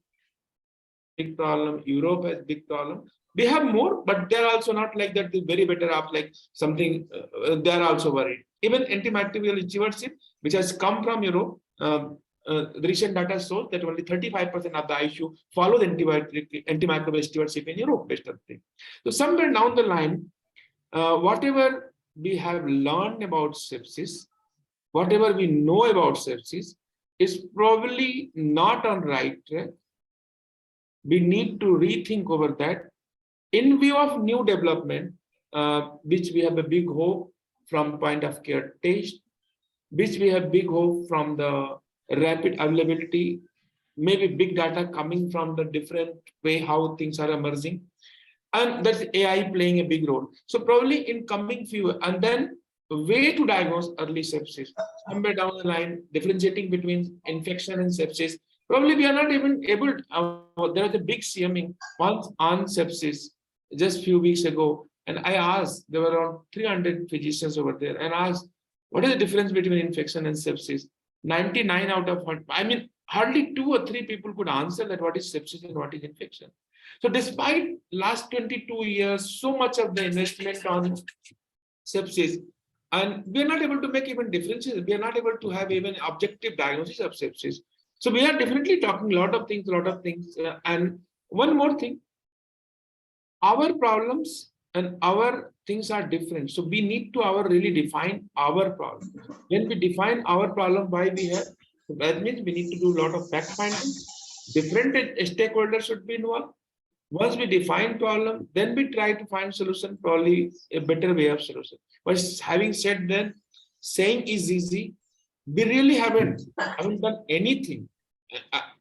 Big problem, Europe has big problem. We have more, but they're also not like that. They're very better off, like something, they're also worried. Even antimicrobial stewardship, which has come from Europe, the recent data shows that only 35% of the ICU follow the antimicrobial stewardship in Europe based on thing. So somewhere down the line, whatever we have learned about sepsis, whatever we know about sepsis is probably not on right track. we need to rethink over that in view of new development, which we have a big hope from point of care test, which we have big hope from the rapid availability, maybe big data coming from the different way how things are emerging, and that's AI playing a big role. So probably in coming few, and then way to diagnose early sepsis, somewhere down the line, differentiating between infection and sepsis. Probably we are not even able. There was a big CMing once on sepsis just few weeks ago, and I asked, there were around 300 physicians over there, and asked, what is the difference between infection and sepsis? 99 out of 100, I mean, hardly 2 or 3 people could answer that what is sepsis and what is infection. So despite last 22 years, so much of the investment on sepsis, and we are not able to make even differences. We are not able to have even objective diagnosis of sepsis. So we are definitely talking a lot of things. And one more thing, our problems and our things are different. So we need to really define our problem. When we define our problem, why we have, so that means we need to do a lot of fact finding. Different stakeholders should be involved. Once we define problem, then we try to find solution, probably a better way of solution. But having said that, saying is easy. We really haven't done anything.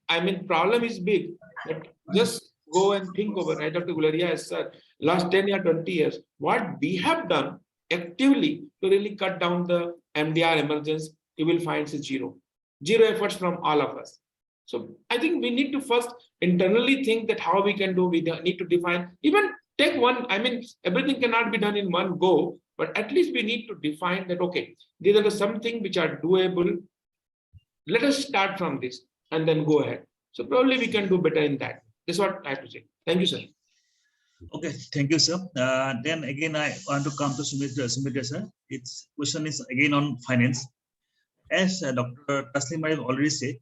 I mean, problem is big, but just go and think over, right? Dr. Gularia has said, last 10 or 20 years, what we have done actively to really cut down the MDR emergence, you will find it's zero. Zero efforts from all of us. So I think we need to first internally think that how we can do, we need to define, even take one, I mean, everything cannot be done in one go, but at least we need to define that, okay, these are the something which are doable. Let us start from this and then go ahead. So probably we can do better in that. That's what I have to say. Thank you, sir. Okay, thank you, sir. Then again, I want to come to Sumitra, sir. Its question is again on finance. As Dr. Taslim Arif already said,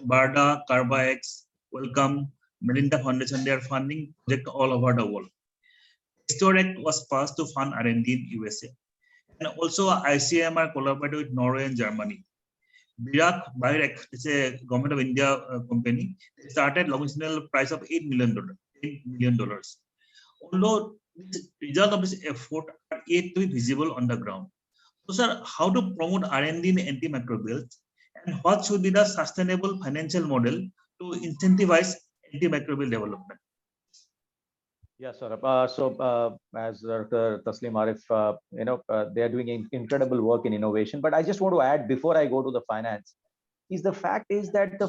BARDA, CARBAX, Welcome, Melinda Foundation, they are funding projects all over the world. Restore Act was passed to fund R&D in USA. And also ICM are collaborated with Norway and Germany. Birak Birek, it's a government of India company, they started longitudinal price of $8 million. Although the result of this effort are yet to be visible on the ground. So, sir, how to promote R&D in antimicrobials, and what should be the sustainable financial model to incentivize antimicrobial development? Yes, sir. As Dr. Taslim Arif, they are doing incredible work in innovation. But I just want to add, before I go to the finance, is the fact is that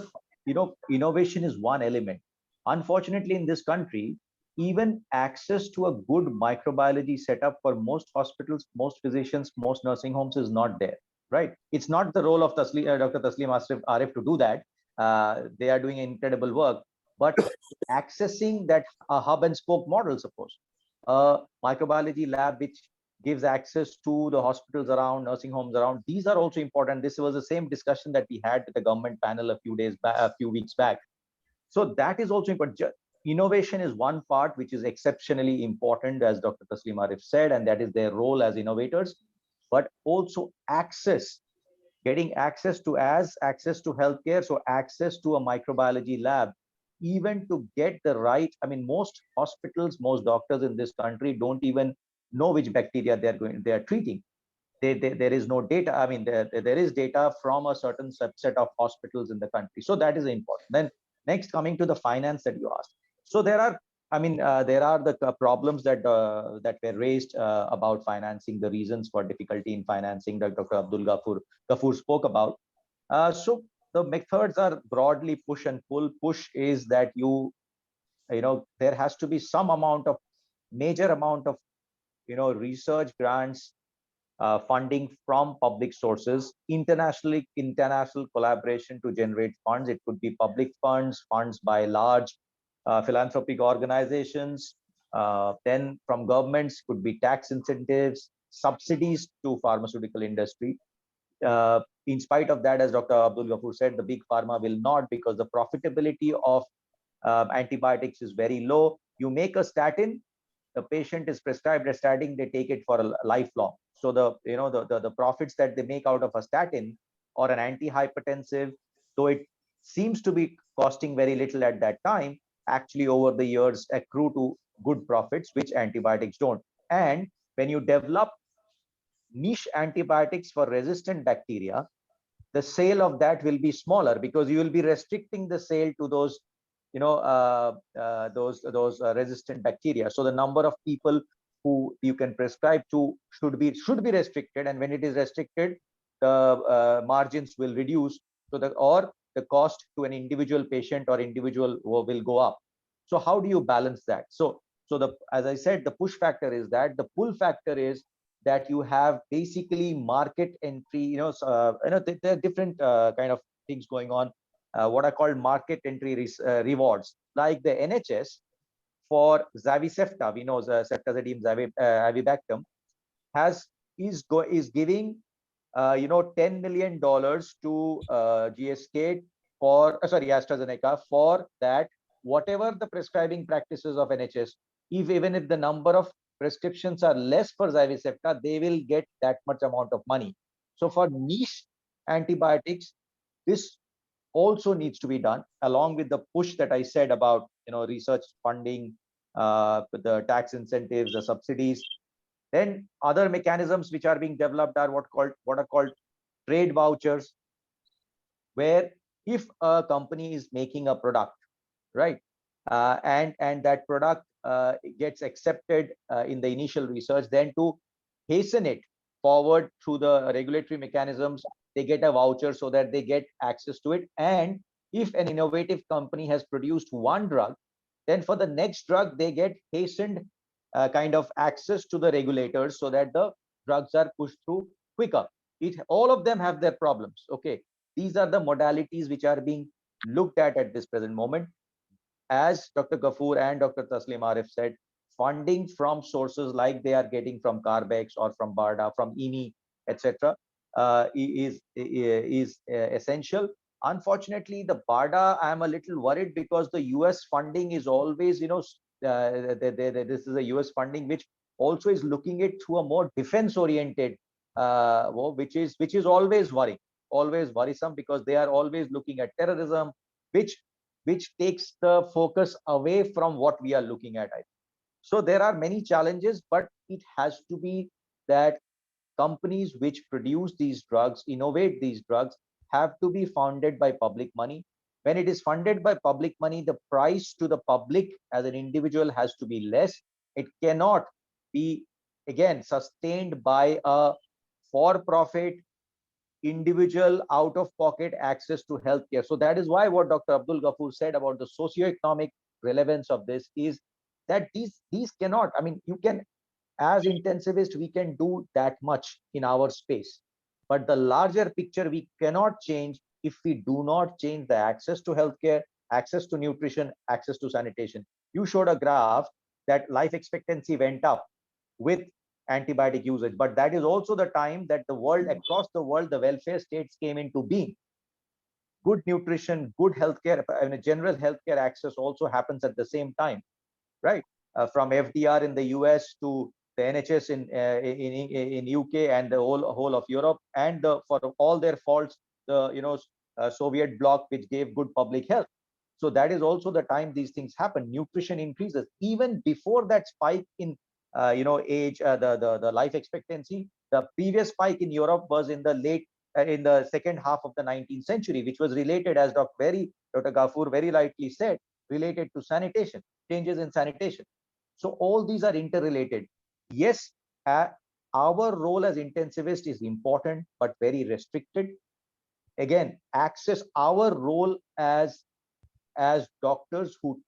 innovation is one element. Unfortunately, in this country, even access to a good microbiology setup for most hospitals, most physicians, most nursing homes is not there, right? It's not the role of Dr. Taslim Arif to do that. They are doing incredible work, but accessing that hub and spoke model, suppose a microbiology lab which gives access to the hospitals around, nursing homes around, these are also important. This was the same discussion that we had with the government panel a few weeks back. So that is also important. Innovation is one part which is exceptionally important, as Dr. Taslim Arif said, and that is their role as innovators, but also getting access to healthcare, so access to a microbiology lab, even to get the right, I mean, most hospitals, most doctors in this country don't even know which bacteria they are treating. There is no data. I mean, there is data from a certain subset of hospitals in the country. So that is important. Then next, coming to the finance that you asked. So there are the problems that were raised about financing, the reasons for difficulty in financing that Dr. Abdul Ghafoor spoke about. So the methods are broadly push and pull. Push is that there has to be some major amount of research grants, funding from public sources, international collaboration to generate funds. It could be public funds by large philanthropic organizations. Then from governments, could be tax incentives, subsidies to pharmaceutical industry. In spite of that, as Dr. Abdul Ghafoor said, the big pharma will not, because the profitability of antibiotics is very low. You make a statin, the patient is prescribed a statin, they take it for a lifelong. So the profits that they make out of a statin or an antihypertensive, though it seems to be costing very little at that time, actually over the years accrue to good profits, which antibiotics don't. And when you develop niche antibiotics for resistant bacteria, the sale of that will be smaller because you will be restricting the sale to those, resistant bacteria. So the number of people who you can prescribe to should be restricted, and when it is restricted, the margins will reduce. So the cost to an individual patient or individual will go up. So how do you balance that? So as I said, the push factor is that. The pull factor is that you have basically market entry. There are different kind of things going on. What are called market entry rewards, like the NHS for Zavicefta. We know ceftazidime avibactam is giving $10 million to GSK for AstraZeneca for that, whatever the prescribing practices of NHS, even if the number of prescriptions are less for Zavicefta, they will get that much amount of money. So for niche antibiotics, this also needs to be done, along with the push that I said about research funding, the tax incentives, the subsidies. Then other mechanisms which are being developed are what are called trade vouchers, where if a company is making a product, right, and that product gets accepted in the initial research, then to hasten it forward through the regulatory mechanisms, they get a voucher so that they get access to it. And if an innovative company has produced one drug, then for the next drug, they get hastened kind of access to the regulators so that the drugs are pushed through quicker. All of them have their problems. Okay, these are the modalities which are being looked at this present moment. As Dr. Ghafoor and Dr. Taslim Arif said, funding from sources like they are getting from Carbex or from BARDA, from INI, etc., is essential. Unfortunately, the BARDA, I am a little worried because the US funding is always, this is a US funding which also is looking it through a more defense-oriented, which is always worrisome, because they are always looking at terrorism, which takes the focus away from what we are looking at. So there are many challenges, but it has to be that companies which produce these drugs, innovate these drugs, have to be funded by public money. When it is funded by public money, the price to the public as an individual has to be less. It cannot be, again, sustained by a for-profit individual out-of-pocket access to healthcare. So that is why what Dr. Abdul Ghafoor said about the socioeconomic relevance of this is that these cannot, you can, as intensivists, we can do that much in our space, but the larger picture we cannot change if we do not change the access to healthcare, access to nutrition, access to sanitation. You showed a graph that life expectancy went up with antibiotic usage, but that is also the time that the world, across the world, the welfare states came into being. Good nutrition, good healthcare, general healthcare access also happens at the same time, right? From FDR in the US to the NHS in UK and the whole of Europe, and for all their faults, the Soviet bloc, which gave good public health. So that is also the time these things happen. Nutrition increases even before that spike in age, the life expectancy. The previous spike in Europe was in the second half of the 19th century, which was related, as Dr. Ghafoor very rightly said, related to sanitation, changes in sanitation. So all these are interrelated. Yes, our role as intensivist is important, but very restricted. Again, access, our role as doctors who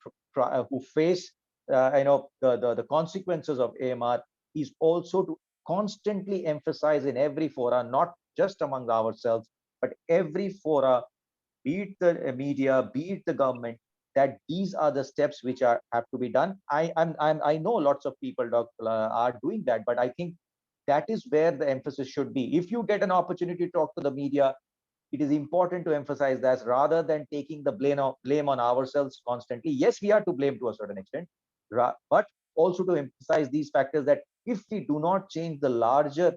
face the consequences of AMR is also to constantly emphasize in every fora, not just among ourselves, but every fora, be it the media, be it the government, that these are the steps which have to be done. I know lots of people are doing that, but I think that is where the emphasis should be. If you get an opportunity to talk to the media, it is important to emphasize that rather than taking the blame on ourselves constantly. Yes, we are to blame to a certain extent, but also to emphasize these factors, that if we do not change the larger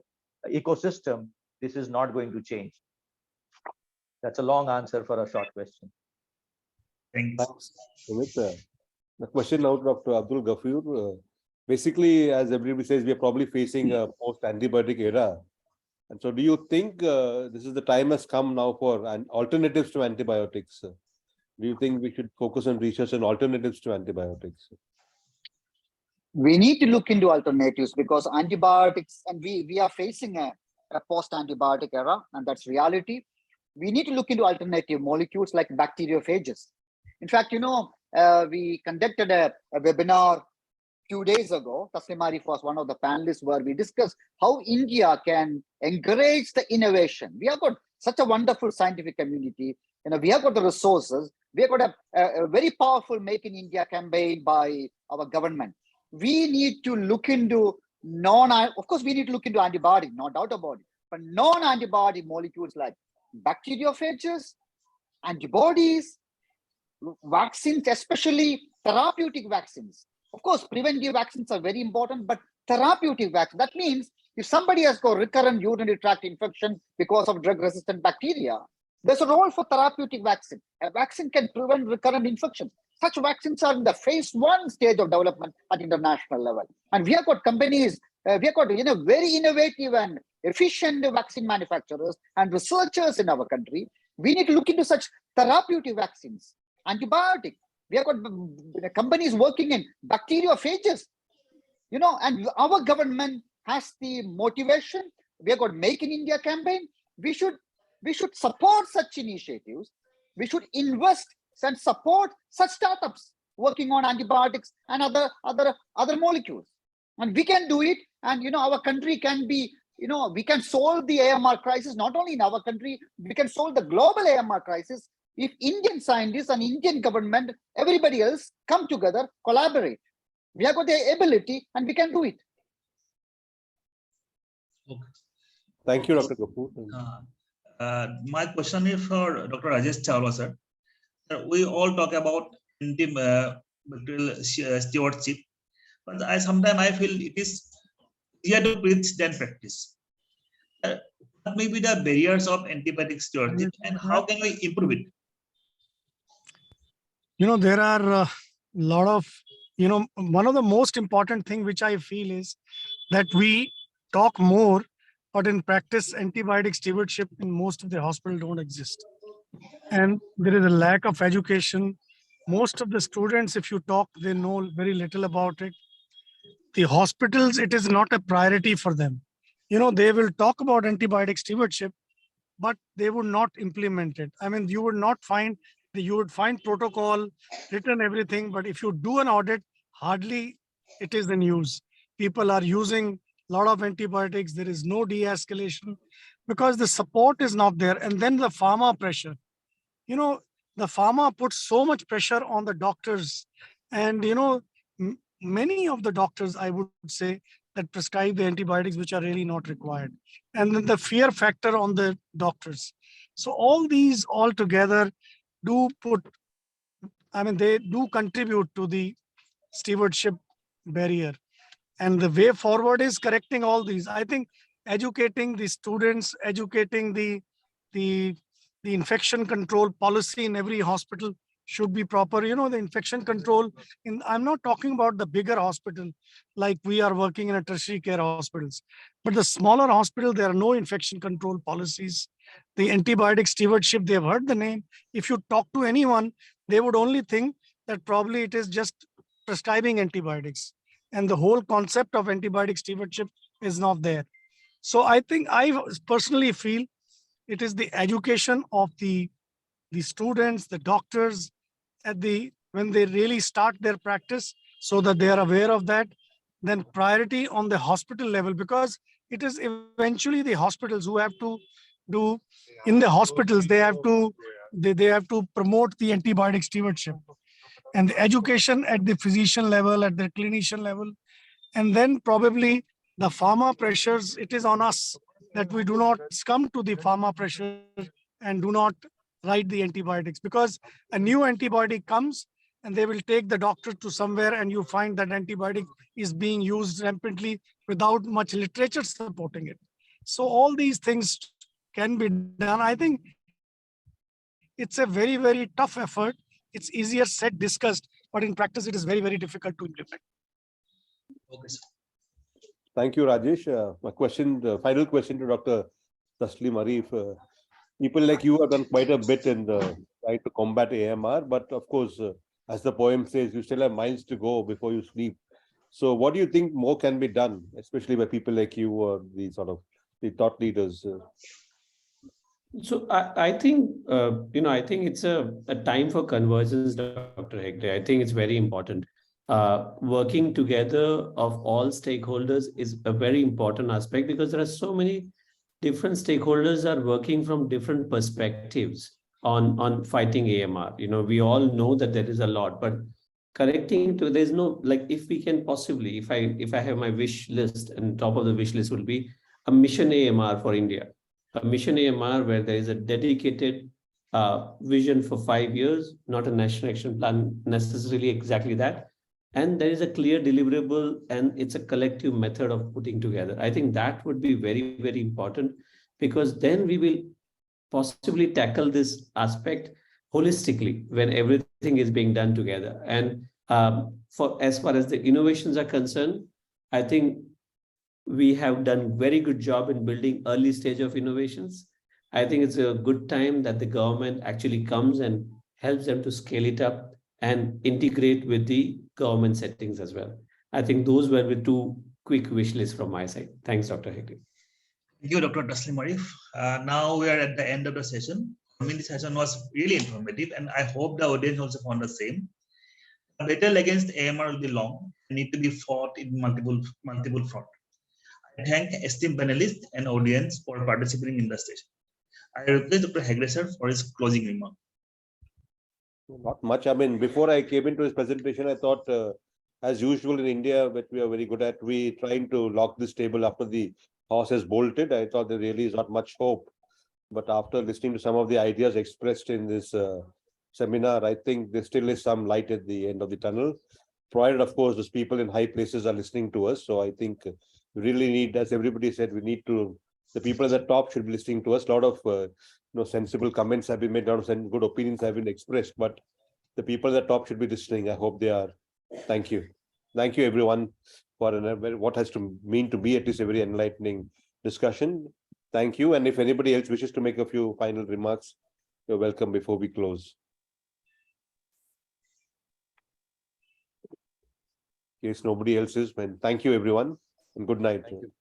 ecosystem, this is not going to change. That's a long answer for a short question. Thanks. Sumit, A question now to Dr. Abdul Ghafoor. Basically, as everybody says, we are probably facing a post-antibiotic era. And so do you think this is the time has come now for alternatives to antibiotics? Do you think we should focus on research on alternatives to antibiotics? We need to look into alternatives because antibiotics, and we are facing a post-antibiotic era, and that's reality. We need to look into alternative molecules like bacteriophages. In fact, we conducted a webinar 2 days ago. Taslimari was one of the panelists where we discussed how India can encourage the innovation. We have got such a wonderful scientific community. We have got the resources. We have got a very powerful Make in India campaign by our government. We need to look into of course, we need to look into antibiotic, no doubt about it, but non-antibiotic molecules like bacteriophages, antibodies, vaccines, especially therapeutic vaccines. Of course, preventive vaccines are very important, but therapeutic vaccines, that means if somebody has got recurrent urinary tract infection because of drug-resistant bacteria, there's a role for therapeutic vaccine. A vaccine can prevent recurrent infection. Such vaccines are in the phase 1 stage of development at international level. And we have got companies, we have got very innovative and efficient vaccine manufacturers and researchers in our country. We need to look into such therapeutic vaccines, antibiotic. We have got companies working in bacteriophages, and our government has the motivation. We have got Make in India campaign. We should support such initiatives. We should invest and support such startups working on antibiotics and other molecules. And we can do it. And our country can be, we can solve the AMR crisis not only in our country. We can solve the global AMR crisis if Indian scientists and Indian government, everybody else come together, collaborate. We have got the ability and we can do it. Okay. Thank you, Dr. Kapoor. My question is for Dr. Rajesh Chawla, sir. We all talk about antibacterial stewardship, but sometimes I feel it is easier to preach than practice. What may be the barriers of antibiotic stewardship and how can we improve it? There are a lot of, one of the most important thing which I feel is that we talk more, but in practice, antibiotic stewardship in most of the hospitals don't exist. And there is a lack of education. Most of the students, if you talk, they know very little about it. The hospitals, it is not a priority for them. They will talk about antibiotic stewardship, but they would not implement it. I mean, you would find protocol, written everything, but if you do an audit, hardly it is in use. People are using a lot of antibiotics. There is no de-escalation because the support is not there. And then the pharma pressure. The pharma puts so much pressure on the doctors. And, many of the doctors, I would say, that prescribe the antibiotics which are really not required. And then the fear factor on the doctors. So all these all together they do contribute to the stewardship barrier. And the way forward is correcting all these. I think educating the students, educating the infection control policy in every hospital should be proper. The infection control, I'm not talking about the bigger hospital, like we are working in a tertiary care hospitals, but the smaller hospital, there are no infection control policies. The antibiotic stewardship, they've heard the name. If you talk to anyone, they would only think that probably it is just prescribing antibiotics. And the whole concept of antibiotic stewardship is not there. So I think I personally feel it is the education of the students, the doctors, when they really start their practice, so that they are aware of that. Then priority on the hospital level, because it is eventually the hospitals who have to do, in the hospitals, they have to promote the antibiotic stewardship and the education at the physician level, at the clinician level. And then probably the pharma pressures, it is on us that we do not succumb to the pharma pressure and do not write the antibiotics, because a new antibiotic comes and they will take the doctor to somewhere and you find that antibiotic is being used rampantly without much literature supporting it. So all these things can be done. I think it's a very, very tough effort. It's easier said, discussed, but in practice, it is very, very difficult to implement. Okay, sir. Thank you, Rajesh. My question, the final question to Dr. Taslim Arif. People like you have done quite a bit in the try to combat AMR, but of course, as the poem says, you still have miles to go before you sleep. So, what do you think more can be done, especially by people like you or the sort of the thought leaders? So I think, I think it's a time for convergence, Dr. Hegde. I think it's very important. Working together of all stakeholders is a very important aspect because there are so many different stakeholders are working from different perspectives on fighting AMR. We all know that there is a lot, but connecting to there's no, like, if we can possibly, if I have my wish list, and top of the wish list will be a mission AMR for India. A mission AMR where there is a dedicated vision for 5 years, not a national action plan necessarily exactly that. And there is a clear deliverable and it's a collective method of putting together. I think that would be very, very important because then we will possibly tackle this aspect holistically when everything is being done together. And for as far as the innovations are concerned, I think we have done very good job in building early stage of innovations. I think it's a good time that the government actually comes and helps them to scale it up and integrate with the government settings as well. I think those were the two quick wish lists from my side. Thanks, Dr. Hegde. Thank you, Dr. Taslim Arif. Now we are at the end of the session. I mean, the session was really informative, and I hope the audience also found the same. The battle against AMR will be long and need to be fought in multiple fronts. I thank esteemed panelists and audience for participating in the session. I request Dr. Hegde sir for his closing remark. Not much. I mean, before I came into his presentation, I thought, as usual in India, what we are very good at, we trying to lock this table after the horse has bolted. I thought there really is not much hope. But after listening to some of the ideas expressed in this seminar, I think there still is some light at the end of the tunnel, provided, of course, those people in high places are listening to us. So I think we really need, as everybody said, we need to, the people at the top should be listening to us. A lot of sensible comments have been made, a lot of good opinions have been expressed, but the people at the top should be listening. I hope they are. Thank you. Thank you, everyone, for what has to mean to be at least a very enlightening discussion. Thank you. And if anybody else wishes to make a few final remarks, you're welcome before we close. In case nobody else is, then thank you, everyone, and good night. Thank you.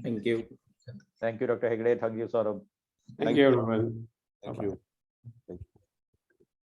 Thank you. Thank you, Dr. Hegde. Thank you, Saurabh. Thank you, everyone. Thank you. Thank you.